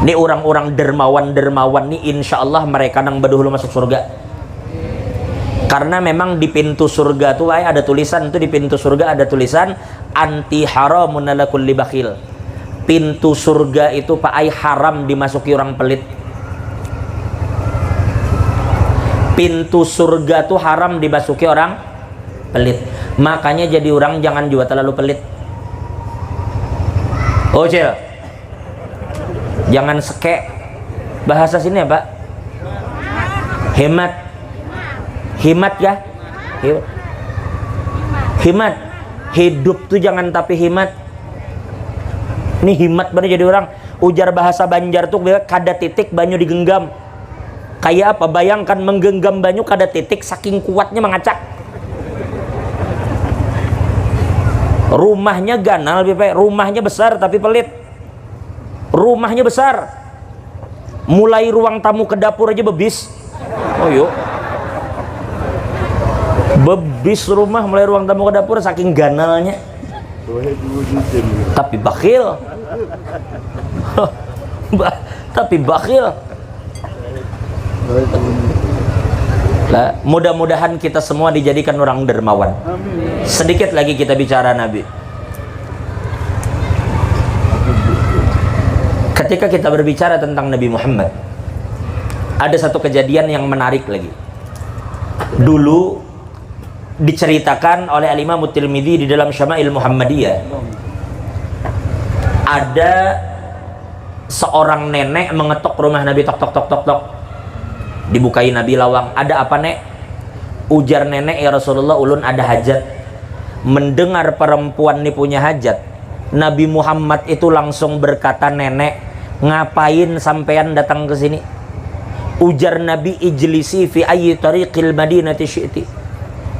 Speaker 5: Ini orang-orang dermawan-dermawan nih, insya Allah mereka nang badahulu masuk surga. Karena memang di pintu surga tuh ada tulisan, tuh di pintu surga ada tulisan anti haramun ala kulli bakhil. Pintu surga itu Pak Ai haram dimasuki orang pelit. Pintu surga tuh haram dimasuki orang pelit. Makanya jadi orang jangan juga terlalu pelit. Oh Cil, jangan seke. Bahasa sini ya Pak, hemat. Himat ya, himat. Hidup tuh jangan tapi himat. Ini himat bener jadi orang. Ujar bahasa Banjar tuh kada titik banyu digenggam. Kayak apa? Bayangkan menggenggam banyu kada titik, saking kuatnya mengacak. Rumahnya ganal, rumahnya besar tapi pelit. Rumahnya besar, mulai ruang tamu ke dapur aja bebis. Oh yuk, bebis rumah mulai ruang tamu ke dapur saking ganalnya. Tapi bakhil. Tapi bakhil. Lah, mudah-mudahan kita semua dijadikan orang dermawan. Sedikit lagi kita bicara Nabi. Ketika kita berbicara tentang Nabi Muhammad, ada satu kejadian yang menarik lagi. Dulu diceritakan oleh Al-Imam Tirmidzi di dalam Syama'il Muhammadiyah, ada seorang nenek mengetok rumah Nabi, tok tok tok tok tok. Dibukai Nabi lawang. Ada apa nek? Ujar nenek, ya Rasulullah, ulun ada hajat. Mendengar perempuan ini punya hajat, Nabi Muhammad itu langsung berkata, nenek, ngapain sampean datang ke sini? Ujar Nabi, ijlisi fi ayyi tariqil madinati syi'ti.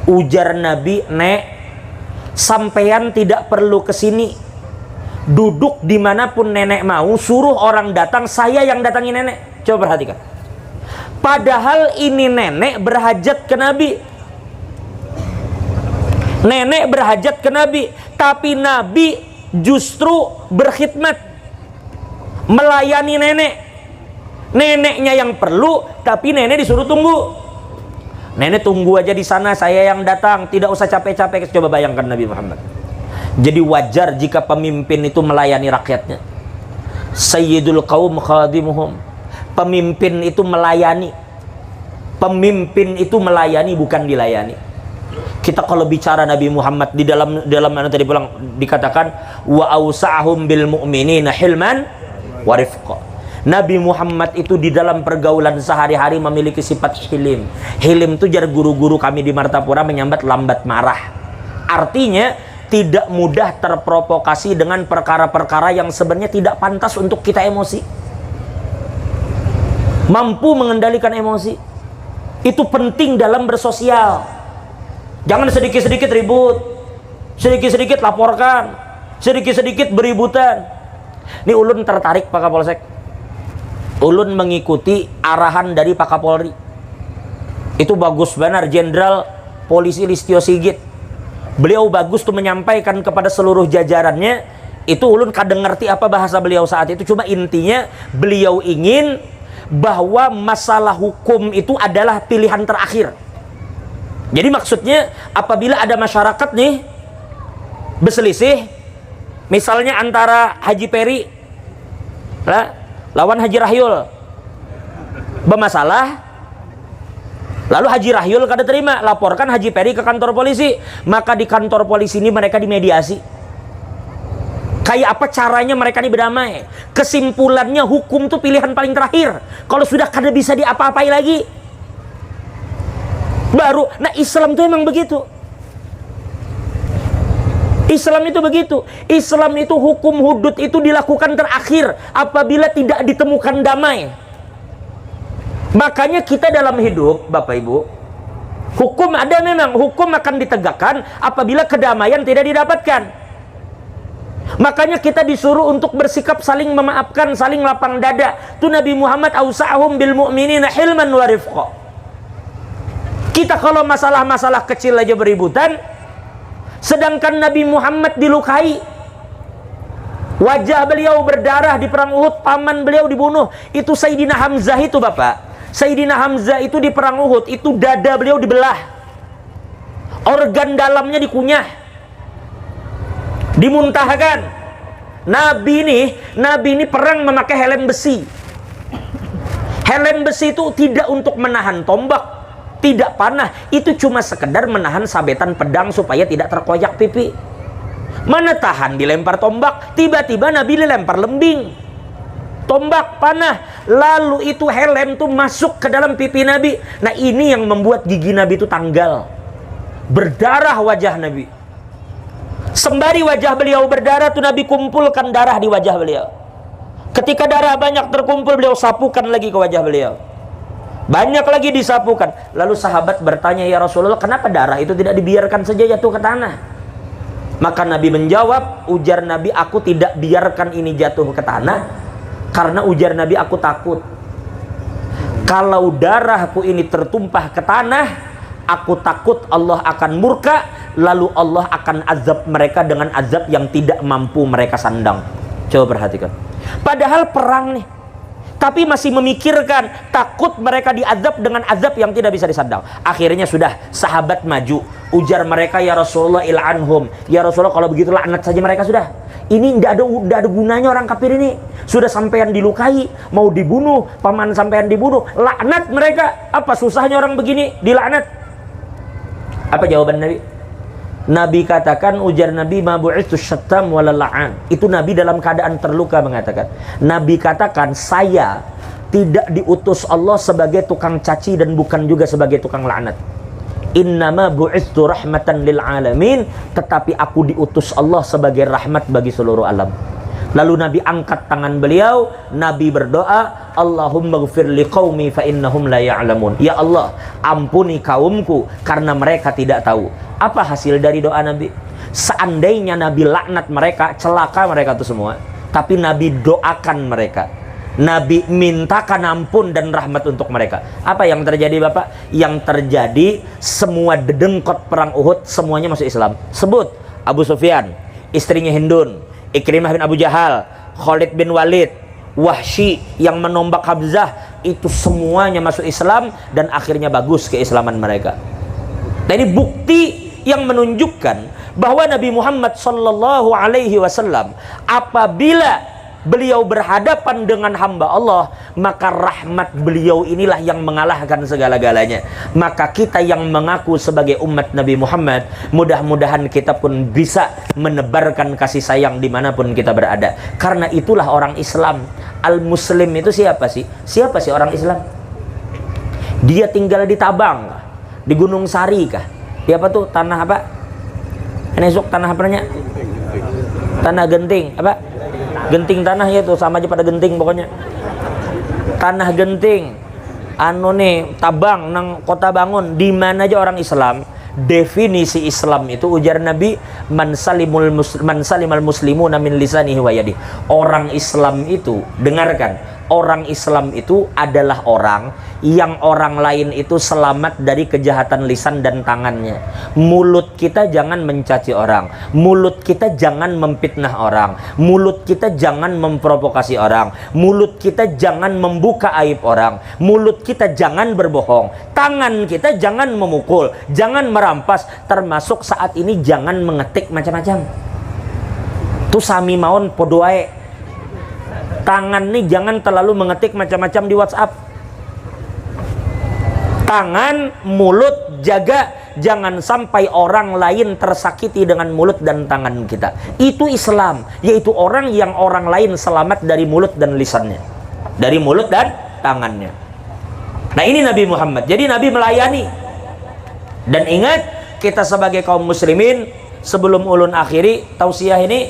Speaker 5: Ujar Nabi, nek, sampean tidak perlu kesini, duduk dimanapun nenek mau, suruh orang datang, saya yang datangi nenek. Coba perhatikan. Padahal ini nenek berhajat ke Nabi. Nenek berhajat ke Nabi, tapi Nabi justru berkhidmat, melayani nenek. Neneknya yang perlu, tapi nenek disuruh tunggu. Nenek tunggu aja di sana, saya yang datang, tidak usah capek-capek. Coba bayangkan Nabi Muhammad. Jadi wajar jika pemimpin itu melayani rakyatnya. Sayyidul qaum khadimuhum. Pemimpin itu melayani. Pemimpin itu melayani, bukan dilayani. Kita kalau bicara Nabi Muhammad di dalam mana tadi pulang dikatakan wa ausa'hum bil mu'minina hilman wa rifqa. Nabi Muhammad itu di dalam pergaulan sehari-hari memiliki sifat hilim. Hilim itu jar guru-guru kami di Martapura menyambat lambat marah. Artinya tidak mudah terprovokasi dengan perkara-perkara yang sebenarnya tidak pantas untuk kita emosi. Mampu mengendalikan emosi. Itu penting dalam bersosial. Jangan sedikit-sedikit ribut, sedikit-sedikit laporkan, sedikit-sedikit beributan. Ini ulun tertarik Pak Kapolsek. Ulun mengikuti arahan dari Pak Kapolri. Itu bagus benar, Jenderal Polisi Listio Sigit. Beliau bagus tuh menyampaikan kepada seluruh jajarannya. Itu ulun kadang ngerti apa bahasa beliau saat itu. Cuma intinya beliau ingin bahwa masalah hukum itu adalah pilihan terakhir. Jadi maksudnya apabila ada masyarakat nih berselisih, misalnya antara Haji Peri lawan Haji Rahyul bermasalah, lalu Haji Rahyul kada terima, laporkan Haji Peri ke kantor polisi, maka di kantor polisi ini mereka dimediasi. Kayak apa caranya mereka ini berdamai? Kesimpulannya hukum itu pilihan paling terakhir. Kalau sudah kada bisa diapa-apai lagi, baru. Nah Islam itu emang begitu. Islam itu begitu. Islam itu hukum hudud itu dilakukan terakhir apabila tidak ditemukan damai. Makanya kita dalam hidup, Bapak Ibu, hukum ada memang. Hukum akan ditegakkan apabila kedamaian tidak didapatkan. Makanya kita disuruh untuk bersikap saling memaafkan, saling lapang dada. Itu Nabi Muhammad ausa'hum bil mu'minina hilman wa rifqa. Kita kalau masalah-masalah kecil aja beributan, sedangkan Nabi Muhammad dilukai, wajah beliau berdarah di perang Uhud, paman beliau dibunuh. Itu Sayyidina Hamzah itu Bapak. Sayyidina Hamzah itu di perang Uhud, itu dada beliau dibelah, organ dalamnya dikunyah, dimuntahkan. Nabi ini perang memakai helm besi. Helm besi itu tidak untuk menahan tombak, tidak panah, itu cuma sekedar menahan sabetan pedang supaya tidak terkoyak pipi. Mana tahan dilempar tombak, tiba-tiba Nabi dilempar lembing, tombak, panah, lalu itu helm itu masuk ke dalam pipi Nabi. Nah ini yang membuat gigi Nabi itu tanggal, berdarah wajah Nabi. Sembari wajah beliau berdarah tuh Nabi kumpulkan darah di wajah beliau. Ketika darah banyak terkumpul, beliau sapukan lagi ke wajah beliau, banyak lagi disapukan. Lalu sahabat bertanya, ya Rasulullah, kenapa darah itu tidak dibiarkan saja jatuh ke tanah? Maka Nabi menjawab, ujar Nabi, aku tidak biarkan ini jatuh ke tanah karena ujar Nabi, aku takut kalau darahku ini tertumpah ke tanah, aku takut Allah akan murka, lalu Allah akan azab mereka dengan azab yang tidak mampu mereka sandang. Coba perhatikan, padahal perang nih, tapi masih memikirkan, takut mereka diazab dengan azab yang tidak bisa disandang. Akhirnya sudah, sahabat maju, ujar mereka, ya Rasulullah il'anhum, ya Rasulullah kalau begitu laknat saja mereka sudah. Ini tidak ada gunanya orang kafir ini. Sudah sampean dilukai, mau dibunuh, paman sampean dibunuh, laknat mereka. Apa susahnya orang begini dilaknat? Apa jawaban Nabi? Nabi katakan, ujar Nabi, ma bu'itsu syattam wala la'an. Itu Nabi dalam keadaan terluka mengatakan. Nabi katakan, saya tidak diutus Allah sebagai tukang caci dan bukan juga sebagai tukang laknat. Innama bu'itsu rahmatan lil alamin, tetapi aku diutus Allah sebagai rahmat bagi seluruh alam. Lalu Nabi angkat tangan beliau, Nabi berdoa, Allahumma ghfir liqaumi fa innahum la ya'lamun. Ya Allah, ampuni kaumku karena mereka tidak tahu. Apa hasil dari doa Nabi? Seandainya Nabi laknat mereka, celaka mereka itu semua, tapi Nabi doakan mereka. Nabi mintakan ampun dan rahmat untuk mereka. Apa yang terjadi Bapak? Yang terjadi semua dedengkot perang Uhud semuanya masuk Islam. Sebut Abu Sufyan, istrinya Hindun, Ikrimah bin Abu Jahal, Khalid bin Walid, Wahsy yang menombak Hamzah, itu semuanya masuk Islam dan akhirnya bagus keislaman mereka. Nah, ini bukti yang menunjukkan bahwa Nabi Muhammad sallallahu alaihi wasallam apabila beliau berhadapan dengan hamba Allah, maka rahmat beliau inilah yang mengalahkan segala-galanya. Maka kita yang mengaku sebagai umat Nabi Muhammad, mudah-mudahan kita pun bisa menebarkan kasih sayang dimanapun kita berada. Karena itulah orang Islam. Al-Muslim itu siapa sih? Siapa sih orang Islam? Dia tinggal di Tabang, di Gunung Sari kah? Di apa tuh? Tanah apa? Ini esok tanah apa namanya? Tanah Genting apa? Genting tanah ya tuh, sama aja pada genting pokoknya. Tanah Genting, anu nih Tabang nang Kota Bangun, di mana aja orang Islam. Definisi Islam itu ujar Nabi, man salimal muslimuna min lisanihi wa yadihi. Orang Islam itu, dengarkan, orang Islam itu adalah orang yang orang lain itu selamat dari kejahatan lisan dan tangannya. Mulut kita jangan mencaci orang, mulut kita jangan memfitnah orang, mulut kita jangan memprovokasi orang, mulut kita jangan membuka aib orang, mulut kita jangan berbohong, tangan kita jangan memukul, jangan merampas, termasuk saat ini jangan mengetik macam-macam. Tuh sami maun podoae. Tangan nih jangan terlalu mengetik macam-macam di WhatsApp. Tangan, mulut, jaga jangan sampai orang lain tersakiti dengan mulut dan tangan kita. Itu Islam, yaitu orang yang orang lain selamat dari mulut dan lisannya, dari mulut dan tangannya. Nah, ini Nabi Muhammad. Jadi Nabi melayani. Dan ingat, kita sebagai kaum muslimin, sebelum ulun akhiri tausiah ini,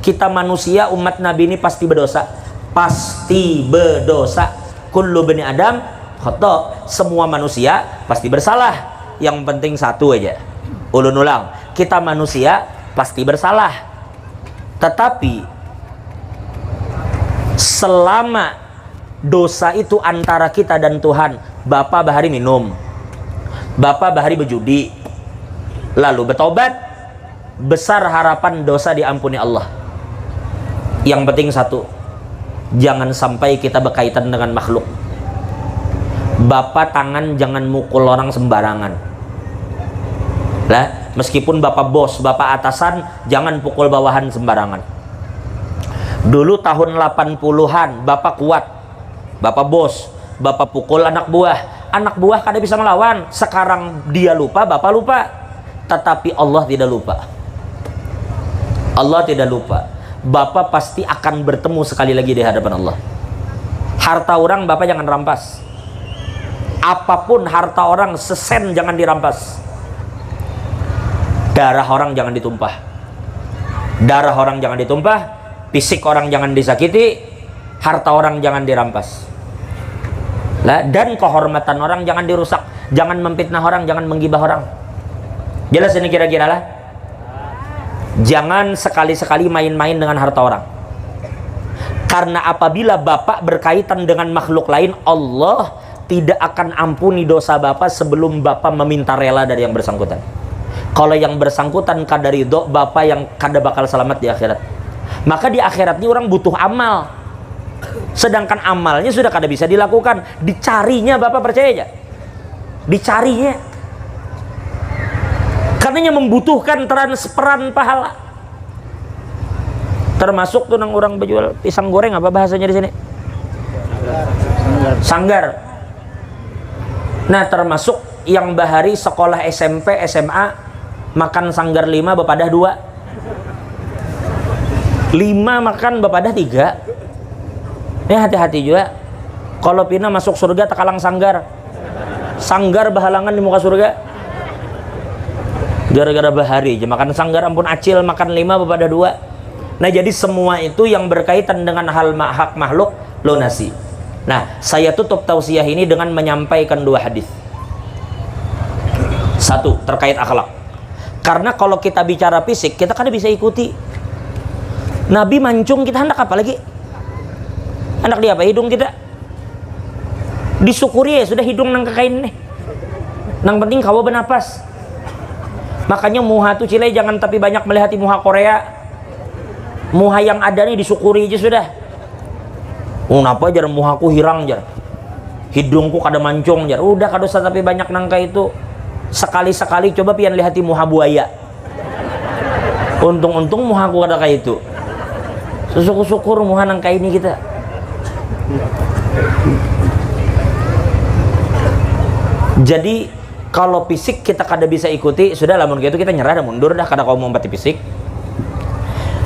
Speaker 5: kita manusia umat Nabi ini pasti berdosa. Pasti berdosa. Kullu bani Adam khata'. Semua manusia pasti bersalah. Yang penting satu aja, ulun ulang, kita manusia pasti bersalah. Tetapi selama dosa itu antara kita dan Tuhan, Bapak bahari minum, Bapak bahari berjudi, lalu bertobat, besar harapan dosa diampuni Allah. Yang penting satu, jangan sampai kita berkaitan dengan makhluk. Bapak tangan jangan mukul orang sembarangan. Lah, meskipun Bapak bos, Bapak atasan, jangan pukul bawahan sembarangan. Dulu tahun 80-an, Bapak kuat, Bapak bos, Bapak pukul anak buah kada bisa melawan. Sekarang dia lupa, Bapak lupa. Tetapi Allah tidak lupa. Allah tidak lupa. Bapak pasti akan bertemu sekali lagi di hadapan Allah. Harta orang Bapak jangan rampas. Apapun harta orang, sesen jangan dirampas. Darah orang jangan ditumpah. Darah orang jangan ditumpah. Fisik orang jangan disakiti. Harta orang jangan dirampas. Dan kehormatan orang jangan dirusak. Jangan memfitnah orang, jangan menggibah orang. Jelas ini kira-kira lah. Jangan sekali-sekali main-main dengan harta orang. Karena apabila Bapak berkaitan dengan makhluk lain, Allah tidak akan ampuni dosa Bapak sebelum Bapak meminta rela dari yang bersangkutan. Kalau yang bersangkutan kada ridho, Bapak yang kada bakal selamat di akhirat. Maka di akhirat ini orang butuh amal. Sedangkan amalnya sudah kada bisa dilakukan. Dicarinya, Bapak percaya aja. Dicarinya. Karenanya membutuhkan transferan pahala. Termasuk tuh nang orang berjual pisang goreng, apa bahasanya di sini? Sanggar. Nah, termasuk yang bahari sekolah SMP, SMA makan sanggar 5, bapadah 2. 5 makan, bapadah 3. Hati-hati juga. Kalau pina masuk surga takalang sanggar. Sanggar bahalangan di muka surga. Gara-gara bahari, makan sanggar ampun acil, makan 5, bapadah 2. Nah, jadi semua itu yang berkaitan dengan hak makhluk lunasi. Nah, saya tutup tausiah ini dengan menyampaikan 2 hadis. 1 terkait akhlak. Karena kalau kita bicara fisik, kita kan bisa ikuti. Nabi mancung, kita hendak apa lagi? Hendak dia apa? Hidung kita. Disyukuri ya sudah hidung nang kekain nih. Nang penting kawa bernapas. Makanya muha tuh Cile jangan tapi banyak melihati muha Korea. Muha yang ada nih disyukuri aja sudah. Kenapa jar muhaku hirang jar, hidungku kada mancung jar, udah kada usah tapi banyak nangka itu. Sekali-sekali coba pian lihati muha buaya. Untung-untung muhaku kada kayak itu. Syukur-syukur muha nangka ini kita. Jadi kalau fisik kita kada bisa ikuti, sudah lah mun gitu kita nyerah dan mundur dah, kada kau mau empati fisik.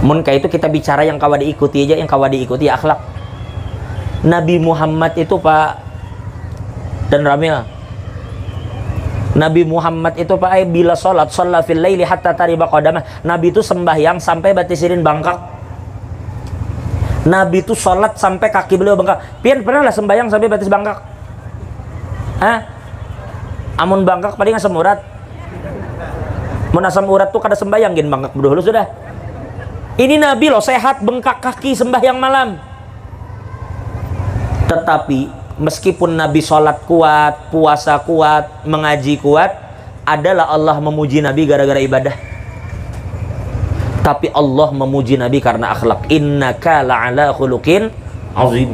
Speaker 5: Mun kayak itu kita bicara yang kawa diikuti aja, yang kawa diikuti ya akhlak. Nabi Muhammad itu Pak dan Ramil, Nabi Muhammad itu Pak bila sholat sholla fil laili hatta tariba qadamah. Nabi itu sembahyang sampai batisirin bangkak. Nabi itu sholat sampai kaki beliau bengkak. Pian pernah lah sembahyang sampai batis bangkak? Hah? Amun bangkak paling asam urat. Mun asam urat tuh kada sembahyang gin bangkak dulu sudah. Ini Nabi loh sehat bengkak kaki sembahyang malam. Tetapi meskipun Nabi sholat kuat, puasa kuat, mengaji kuat, adalah Allah memuji Nabi gara-gara ibadah. Tapi Allah memuji Nabi karena akhlak. Innaka la'ala khuluqin azim.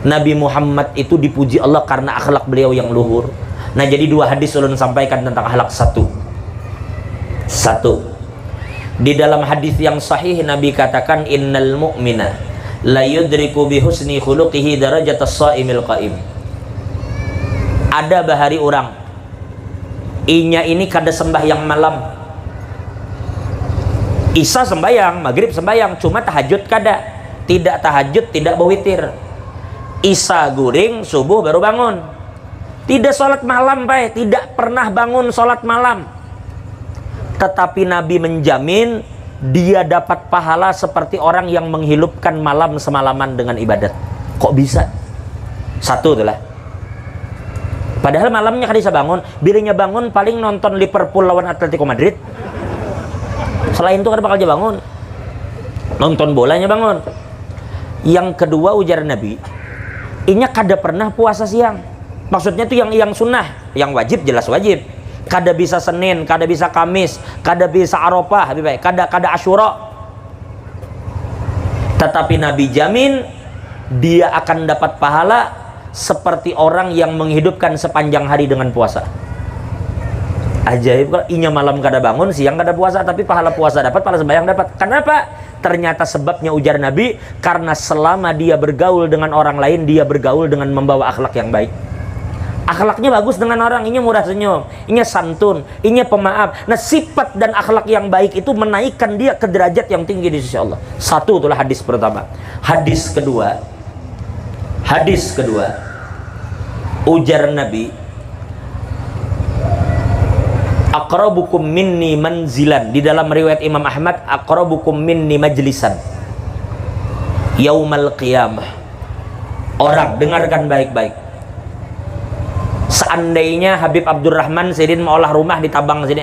Speaker 5: Nabi Muhammad itu dipuji Allah karena akhlak beliau yang luhur. Nah, jadi 2 hadis ulun sampaikan tentang akhlak. Satu. Di dalam hadis yang sahih Nabi katakan innal mu'mina la yudriku bi husni khuluqihi darajatas shaimil qaim. Ada bahari orang inya ini kada sembahyang malam. Isya sembahyang, maghrib sembahyang, cuma tahajud kada. Tidak tahajud, tidak berwitir. Isya guring, subuh baru bangun. Tidak sholat malam, Pak, tidak pernah bangun sholat malam. Tetapi Nabi menjamin dia dapat pahala seperti orang yang menghilupkan malam semalaman dengan ibadat. Kok bisa? 1 itulah. Padahal malamnya kan bisa bangun. Bilanya bangun paling nonton Liverpool lawan Atletico Madrid. Selain itu kan bakal aja bangun. Nonton bolanya bangun. Yang kedua ujar Nabi, inya kada pernah puasa siang. Maksudnya itu yang sunnah, yang wajib jelas wajib. Kada bisa Senin, kada bisa Kamis, kada bisa Arafah, kada Asyura. Tetapi Nabi jamin dia akan dapat pahala seperti orang yang menghidupkan sepanjang hari dengan puasa. Ajaib kalau inya malam kada bangun, siang kada puasa, tapi pahala puasa dapat, pahala sembahyang dapat. Kenapa? Ternyata sebabnya ujar Nabi, karena selama dia bergaul dengan orang lain, dia bergaul dengan membawa akhlak yang baik. Akhlaknya bagus dengan orang, inya murah senyum, inya santun, inya pemaaf. Nah, sifat dan akhlak yang baik itu menaikkan dia ke derajat yang tinggi di sisi Allah. 1 itulah hadis pertama. Hadis kedua ujar Nabi, aqrabukum minni manzilan. Di dalam riwayat Imam Ahmad, aqrabukum minni majlisan yaumal qiyamah. Orang, dengarkan baik-baik. Seandainya Habib Abdurrahman Sidin mau olah rumah di Tabang sini,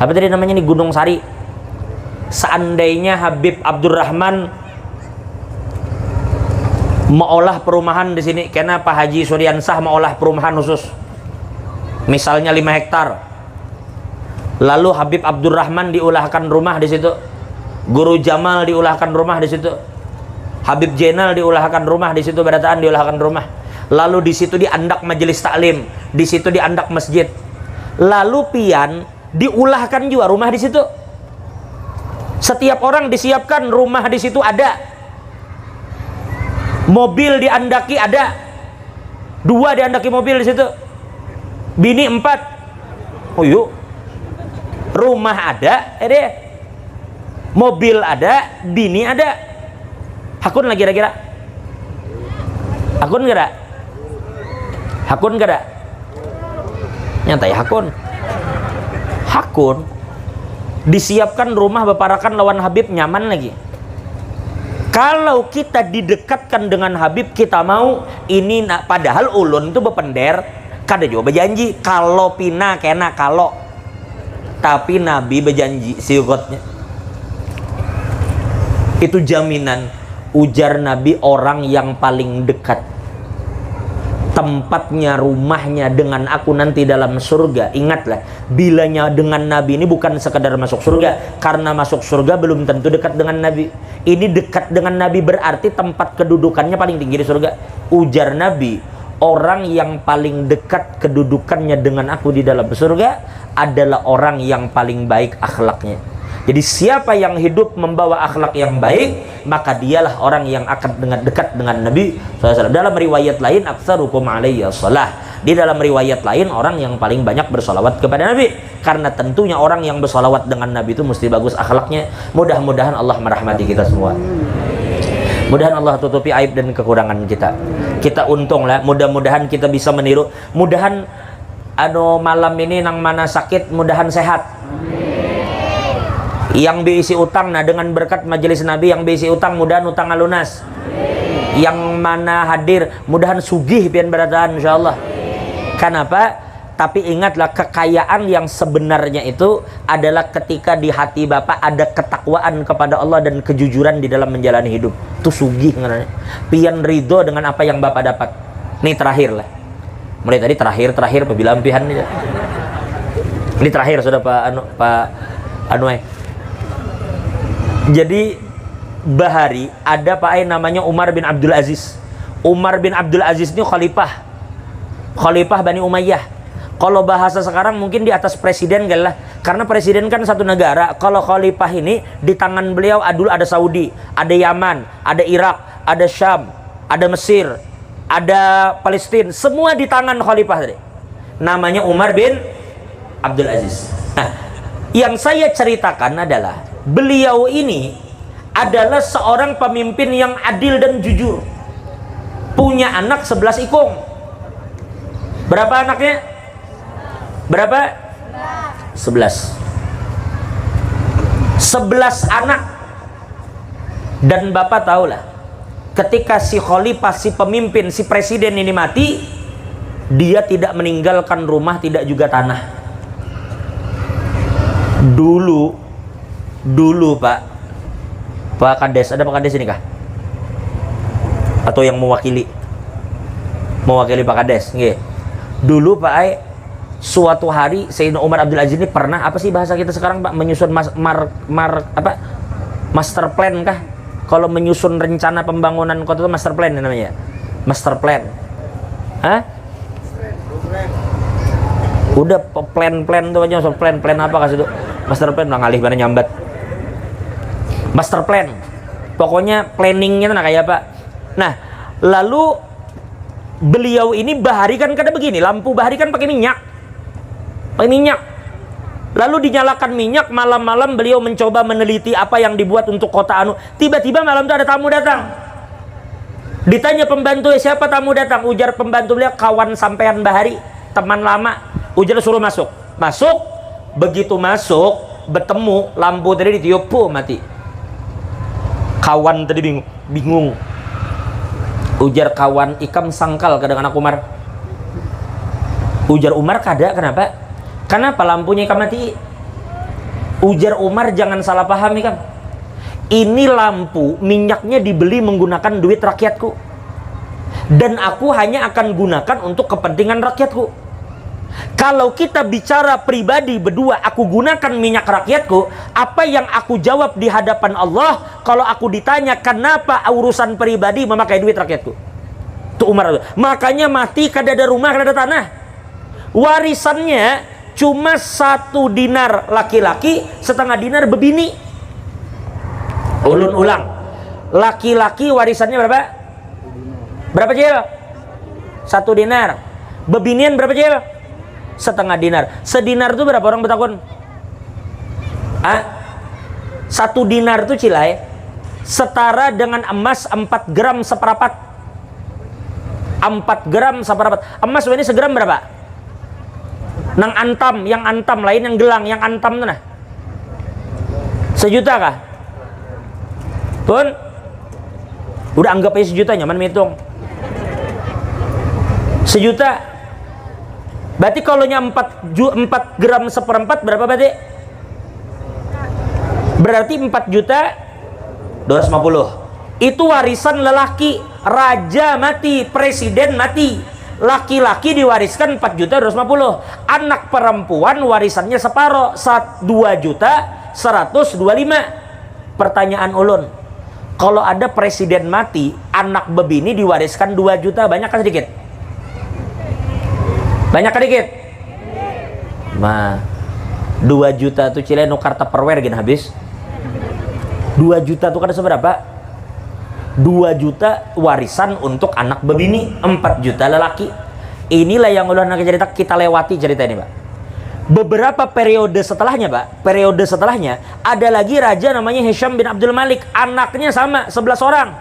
Speaker 5: apa tadi namanya nih, Gunung Sari. Seandainya Habib Abdurrahman mau olah perumahan di sini, karena Pak Haji Suryansah mau olah perumahan khusus, misalnya 5 hektar. Lalu Habib Abdurrahman diulahkan rumah di situ, Guru Jamal diulahkan rumah di situ, Habib Jenal diulahkan rumah di situ, Barataan diulahkan rumah. Lalu di situ diandak majelis taklim, di situ diandak masjid. Lalu pian diulahkan juga rumah di situ. Setiap orang disiapkan rumah di situ ada. Mobil diandaki ada. 2 diandaki mobil di situ. Bini 4. Oh yuk. Rumah ada, mobil ada, bini ada. Hakun lagi kira-kira. Hakun kira. Hakun gak ada? Nyantai hakun. Disiapkan rumah beparakan lawan Habib, nyaman lagi. Kalau kita didekatkan dengan Habib, kita mau ini, padahal ulun itu bepender kada juga berjanji kalau pina kena kalau, tapi Nabi berjanji siukotnya itu jaminan. Ujar Nabi, orang yang paling dekat tempatnya, rumahnya dengan aku nanti dalam surga. Ingatlah, bilanya dengan Nabi ini bukan sekedar masuk surga, karena masuk surga belum tentu dekat dengan Nabi. Ini dekat dengan Nabi berarti tempat kedudukannya paling tinggi di surga. Ujar Nabi, orang yang paling dekat kedudukannya dengan aku di dalam surga adalah orang yang paling baik akhlaknya. Jadi siapa yang hidup membawa akhlak yang baik, maka dialah orang yang akan dekat dengan Nabi SAW. Dalam riwayat lain, aktsarukum alayya shalah. Di dalam riwayat lain, orang yang paling banyak bersolawat kepada Nabi. Karena tentunya orang yang bersolawat dengan Nabi itu mesti bagus akhlaknya. Mudah-mudahan Allah merahmati kita semua. Mudahan Allah tutupi aib dan kekurangan kita. Kita untung lah. Mudah-mudahan kita bisa meniru. Mudahan malam ini nang mana sakit, mudahan sehat. Yang diisi utang, nah dengan berkat majelis Nabi yang diisi utang, mudahan utang lunas. Yang mana hadir, mudahan sugih pian berataan insyaallah. Kenapa? Tapi ingatlah, kekayaan yang sebenarnya itu adalah ketika di hati Bapak ada ketakwaan kepada Allah dan kejujuran di dalam menjalani hidup. Itu sugih ngaranya. Pian ridho dengan apa yang Bapak dapat. Ini terakhir lah. Mulai tadi terakhir pebilang pihan ini. Ini terakhir sudah Pak Jadi bahari ada Pak namanya Umar bin Abdul Aziz. Umar bin Abdul Aziz ini khalifah Bani Umayyah. Kalau bahasa sekarang mungkin di atas presiden kan lah. Karena presiden kan satu negara. Kalau khalifah ini di tangan beliau dulu ada Saudi, ada Yaman, ada Irak, ada Syam, ada Mesir, ada Palestina. Semua di tangan khalifah tadi. Namanya Umar bin Abdul Aziz. Nah, yang saya ceritakan adalah beliau ini adalah seorang pemimpin yang adil dan jujur. Punya anak 11 ikung. Berapa anaknya? Berapa? 11 anak. Dan Bapak tahulah, ketika si khalifah, si pemimpin, si presiden ini mati, dia tidak meninggalkan rumah, tidak juga tanah. Dulu Pak Kades, ada Pak Kades ini kah? Atau yang mewakili Pak Kades? Nggih. Dulu Pak suatu hari Sayyidina Umar Abdul Aziz ini pernah, apa sih bahasa kita sekarang Pak, menyusun master plan kah? Kalau menyusun rencana pembangunan kota itu master plan namanya. Master plan. Hah? Udah plan tuh aja, plan apa kasih itu? Master plan udah ngalih mana nyambat. Master plan, pokoknya planningnya nah kayak apa. Nah, lalu beliau ini bahari kan kada begini, lampu bahari kan pakai minyak. Lalu dinyalakan minyak, malam-malam beliau mencoba meneliti apa yang dibuat untuk kota anu. Tiba-tiba malam itu ada tamu datang. Ditanya pembantu, siapa tamu datang? Ujar pembantu beliau, kawan sampean bahari, teman lama. Ujar suruh masuk. Begitu masuk, bertemu lampu tadi ditiup, mati. Kawan tadi bingung. Ujar kawan, ikam sangkal kadang anak Umar. Ujar Umar, kada, kenapa? Kenapa lampunya ikam mati? Ujar Umar, jangan salah paham ikam. Ini lampu minyaknya dibeli menggunakan duit rakyatku. Dan aku hanya akan gunakan untuk kepentingan rakyatku. Kalau kita bicara pribadi berdua, aku gunakan minyak rakyatku, apa yang aku jawab di hadapan Allah kalau aku ditanya kenapa urusan pribadi memakai duit rakyatku? Itu Umar. Makanya mati kada ada rumah, kada ada tanah. Warisannya cuma 1 dinar laki-laki, 1/2 dinar bebini. Ulun ulang. Laki-laki warisannya berapa? Berapa jel? 1 dinar. Bebinian berapa jel? 1/2 dinar. Sedinar itu berapa orang bertakun? 1 dinar itu cilai setara dengan emas 4 gram seperempat. 4 gram seperempat. Emas ini segram berapa? Nang antam, yang antam lain yang gelang, yang antam tuh nah. 1 juta kah? Pun udah anggap aja 1 juta, nyaman menghitung. 1 juta. Berarti kalau 4 gram seperempat berapa berarti? Berarti 4 juta 250. Itu warisan lelaki. Raja mati, presiden mati, laki-laki diwariskan 4 juta 250. Anak perempuan warisannya separoh, 2 juta 125. Pertanyaan ulun, kalau ada presiden mati, anak bebini diwariskan 2 juta, banyak kan sedikit? Banyak kan dikit? Nah, 2 juta tuh Cile nukar Tupperware gini habis. 2 juta tuh kan seberapa? 2 juta warisan untuk anak bebini, 4 juta lelaki. Inilah yang ulun nak cerita, kita lewati cerita ini, Pak. Beberapa periode setelahnya, Pak, periode setelahnya ada lagi raja namanya Hisham bin Abdul Malik, anaknya sama 11 orang.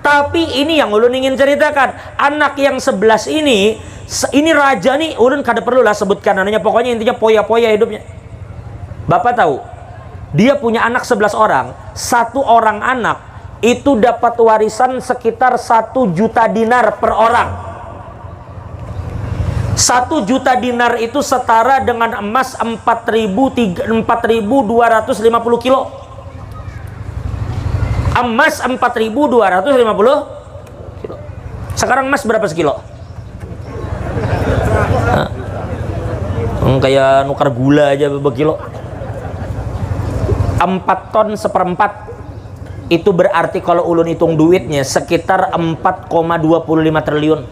Speaker 5: Tapi ini yang ulun ingin ceritakan, anak yang 11 ini raja nih, ulun kada perlu lah sebutkan namanya, pokoknya intinya poya-poya hidupnya. Bapak tahu, dia punya anak 11 orang, 1 orang anak itu dapat warisan sekitar 1 juta dinar per orang. 1 juta dinar itu setara dengan emas 4.250 kilo. Emas 4.250 kilo. Sekarang emas berapa sekilo? Kayak nukar gula aja berkilo. 4 ton seperempat. Itu berarti kalau ulun hitung duitnya sekitar 4,25 triliun.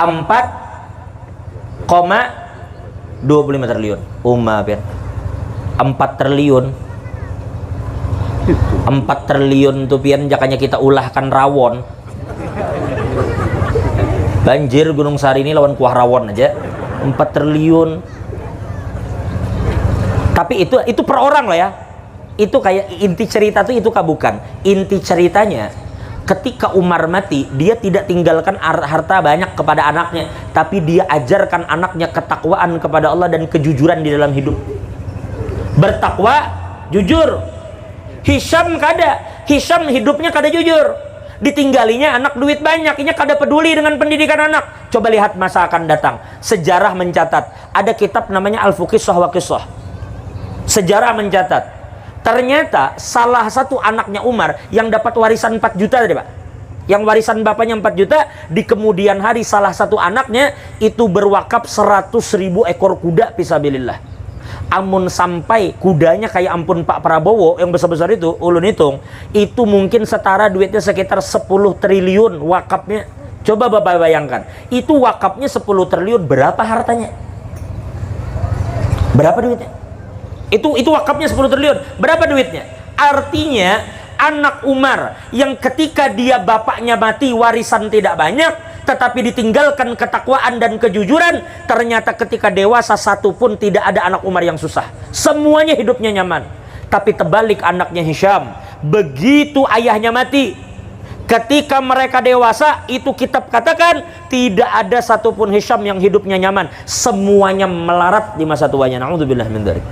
Speaker 5: 4,25 triliun. Pian. 4 triliun. 4 triliun tuh pian, jakanya kita ulahkan rawon. Banjir Gunung Sari ini lawan kuah rawon aja. 4 triliun. Tapi itu per orang lah ya. Itu kayak inti cerita tuh itu bukan. Inti ceritanya ketika Umar mati, dia tidak tinggalkan harta banyak kepada anaknya, tapi dia ajarkan anaknya ketakwaan kepada Allah dan kejujuran di dalam hidup. Bertakwa, jujur. Hisham kada. Hisham hidupnya kada jujur. Ditinggalinya anak duit banyak, ini kada peduli dengan pendidikan anak. Coba lihat masa akan datang. Sejarah mencatat. Ada kitab namanya Al-Fuqishah wa Qishah. Sejarah mencatat. Ternyata salah satu anaknya Umar yang dapat warisan 4 juta tadi, Pak. Yang warisan bapaknya 4 juta, di kemudian hari salah satu anaknya itu berwakaf 100.000 ekor kuda fisabilillah. Amun sampai kudanya kayak ampun Pak Prabowo yang besar-besar itu, ulun hitung, itu mungkin setara duitnya sekitar 10 triliun wakafnya. Coba Bapak bayangkan, itu wakafnya 10 triliun, berapa hartanya? Berapa duitnya? Itu wakafnya 10 triliun. Berapa duitnya? Artinya anak Umar yang ketika dia bapaknya mati warisan tidak banyak, tetapi ditinggalkan ketakwaan dan kejujuran, ternyata ketika dewasa satu pun tidak ada anak Umar yang susah. Semuanya hidupnya nyaman. Tapi terbalik anaknya Hisham, begitu ayahnya mati, ketika mereka dewasa, itu kitab katakan tidak ada satupun Hisham yang hidupnya nyaman. Semuanya melarat di masa tuanya. Na'udzubillah min dzalik.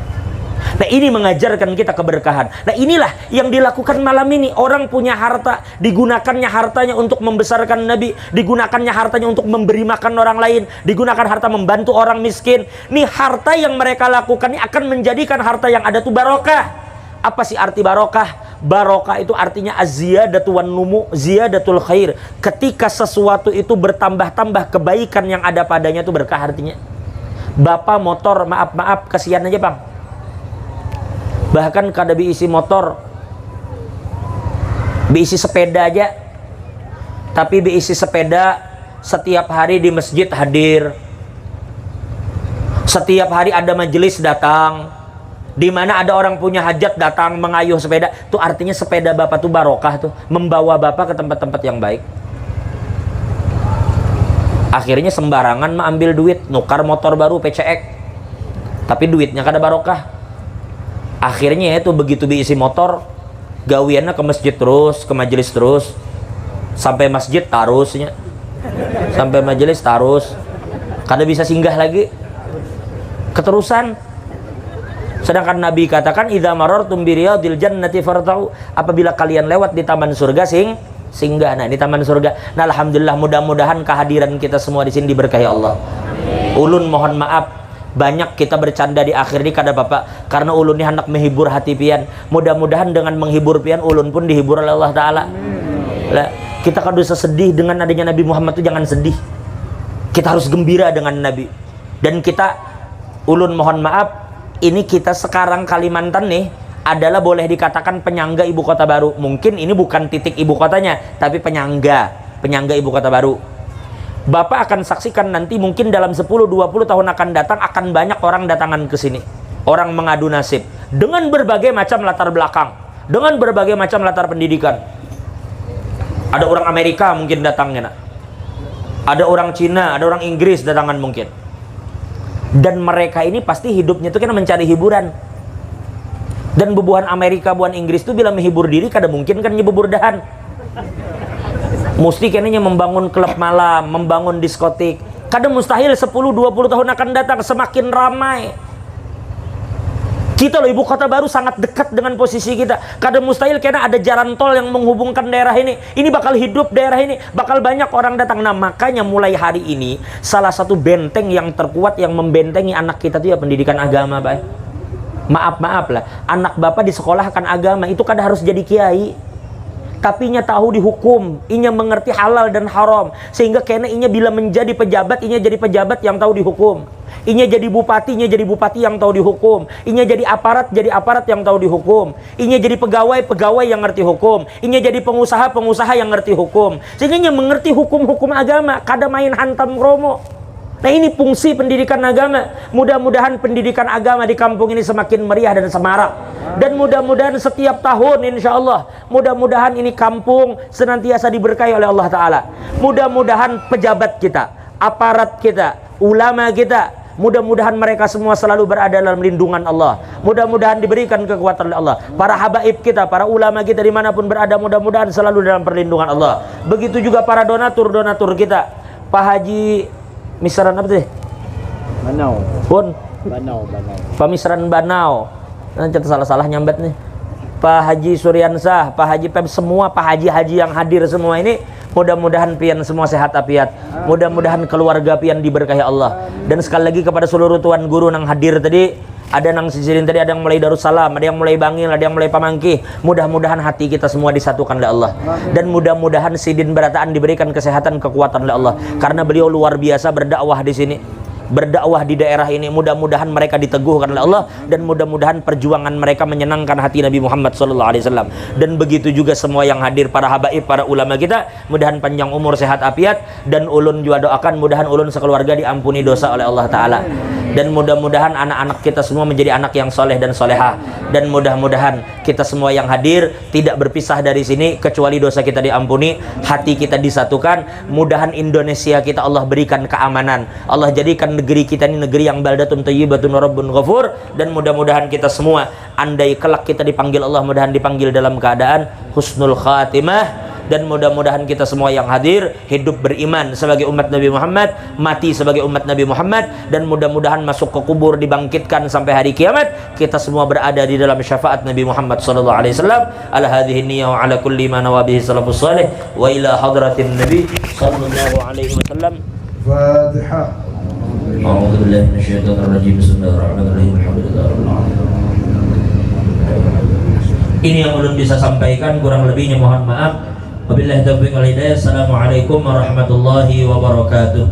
Speaker 5: Nah, ini mengajarkan kita keberkahan. Nah, inilah yang dilakukan malam ini. Orang punya harta, digunakannya hartanya untuk membesarkan Nabi, digunakannya hartanya untuk memberi makan orang lain, digunakan harta membantu orang miskin. Nih harta yang mereka lakukan ini akan menjadikan harta yang ada tuh barokah. Apa sih arti barokah? Barokah itu artinya az-ziyadatu wan numu, ziyadatul khair. Ketika sesuatu itu bertambah-tambah kebaikan yang ada padanya itu berkah artinya. Bapak motor, maaf kasihan aja Bang. Bahkan kada diisi motor, diisi sepeda aja. Tapi diisi sepeda setiap hari di masjid hadir, setiap hari ada majelis datang, di mana ada orang punya hajat datang mengayuh sepeda. Itu artinya sepeda Bapak tuh barokah tuh, membawa Bapak ke tempat-tempat yang baik. Akhirnya sembarangan ambil duit, nukar motor baru PCX, tapi duitnya kada barokah. Akhirnya itu begitu diisi motor, gawiannya ke masjid terus, ke majelis terus, sampai masjid tarusnya, sampai majelis tarus, kada bisa singgah lagi, keterusan Sedangkan Nabi katakan idza marartum bi riyadil jannati fartau, apabila kalian lewat di taman surga singgah. Nah, di taman surga. Nah, alhamdulillah, mudah-mudahan kehadiran kita semua di sini diberkahi Allah. Ulun mohon maaf banyak kita bercanda di akhir ini kada Bapak, karena ulun ini hendak menghibur hati pian. Mudah-mudahan dengan menghibur pian ulun pun dihibur oleh Allah taala. Lah, kita kada usah sedih dengan adanya Nabi Muhammad itu, jangan sedih. Kita harus gembira dengan Nabi. Dan kita ulun mohon maaf, ini kita sekarang Kalimantan nih adalah boleh dikatakan penyangga ibu kota baru. Mungkin ini bukan titik ibu kotanya, tapi penyangga ibu kota baru. Bapak akan saksikan nanti mungkin dalam 10-20 tahun akan datang akan banyak orang datangan ke sini. Orang mengadu nasib dengan berbagai macam latar belakang, dengan berbagai macam latar pendidikan. Ada orang Amerika mungkin datangnya, ada orang Cina, ada orang Inggris datangan mungkin. Dan mereka ini pasti hidupnya itu kan mencari hiburan. Dan bubuhan Amerika, bubuhan Inggris itu bila menghibur diri kada mungkin kan nyebeburdahan. Mesti kayaknya membangun klub malam, membangun diskotik. Kada mustahil 10-20 tahun akan datang semakin ramai. Kita loh, ibu kota baru sangat dekat dengan posisi kita. Kada mustahil karena ada jalan tol yang menghubungkan daerah ini. Ini bakal hidup daerah ini, bakal banyak orang datang. Nah, makanya mulai hari ini salah satu benteng yang terkuat yang membentengi anak kita itu ya pendidikan agama, Pak. Maaf lah, anak Bapak disekolahkan agama itu kada harus jadi kiai. Tapi inya tahu dihukum, inya mengerti halal dan haram, sehingga kena inya bila menjadi pejabat, inya jadi pejabat yang tahu dihukum. Inya jadi bupati yang tahu dihukum. Inya jadi aparat yang tahu dihukum. Inya jadi pegawai yang ngerti hukum. Inya jadi pengusaha yang ngerti hukum. Sehingga inya mengerti hukum-hukum agama, kada main hantam kromo. Nah, ini fungsi pendidikan agama. Mudah-mudahan pendidikan agama di kampung ini semakin meriah dan semarak. Dan mudah-mudahan setiap tahun insya Allah, mudah-mudahan ini kampung senantiasa diberkahi oleh Allah Ta'ala. Mudah-mudahan pejabat kita, aparat kita, ulama kita, mudah-mudahan mereka semua selalu berada dalam lindungan Allah. Mudah-mudahan diberikan kekuatan oleh Allah. Para habaib kita, para ulama kita dimanapun berada, mudah-mudahan selalu dalam perlindungan Allah. Begitu juga para donatur kita. Pak Haji Misran apa sih?
Speaker 2: Banau.
Speaker 5: Pun?
Speaker 2: Banau.
Speaker 5: Pak Misran Banau. Nanti salah-salah nyambat nih. Pak Haji Suryansah, Pak Haji Pem, semua Pak Haji yang hadir semua ini, mudah-mudahan pian semua sehat afiat. Mudah-mudahan keluarga pian diberkahi Allah. Dan sekali lagi kepada seluruh tuan guru yang hadir tadi, ada nang sisirin tadi, ada yang mulai Darussalam, ada yang mulai Bangil, ada yang mulai Pamangkih. Mudah-mudahan hati kita semua disatukan oleh Allah. Dan mudah-mudahan Sidin Berataan diberikan kesehatan, kekuatan oleh Allah. Karena beliau luar biasa berdakwah di sini, berdakwah di daerah ini. Mudah-mudahan mereka diteguhkan oleh Allah, dan mudah-mudahan perjuangan mereka menyenangkan hati Nabi Muhammad SAW. Dan begitu juga semua yang hadir, para habaib, para ulama kita, mudahan panjang umur, sehat afiat. Dan ulun juga doakan mudahan ulun sekeluarga diampuni dosa oleh Allah Ta'ala. Dan mudah-mudahan anak-anak kita semua menjadi anak yang soleh dan solehah. Dan mudah-mudahan kita semua yang hadir tidak berpisah dari sini kecuali dosa kita diampuni, hati kita disatukan. Mudahan Indonesia kita Allah berikan keamanan, Allah jadikan negeri kita ini negeri yang baldatun thayyibatun rabbun ghafur. Dan mudah-mudahan kita semua, andai kelak kita dipanggil Allah, mudahan dipanggil dalam keadaan husnul khatimah. Dan mudah-mudahan kita semua yang hadir hidup beriman sebagai umat Nabi Muhammad, mati sebagai umat Nabi Muhammad, dan mudah-mudahan masuk ke kubur dibangkitkan sampai hari kiamat. Kita semua berada di dalam syafaat Nabi Muhammad SAW. Ala hadhihi niyyah wa ala kulli ma nawabihi salafus salih wa ila hadratin Nabi sallallahu alaihi wasallam.
Speaker 3: Fatihah.
Speaker 4: A'udzu billahi minasyaitonir rajim. Bismillahirrahmanirrahim. Alhamdulillahirabbil alamin. Ini yang belum bisa sampaikan, kurang lebihnya mohon maaf. Wabillahi taufiq wal hidayah. Assalamualaikum warahmatullahi wabarakatuh.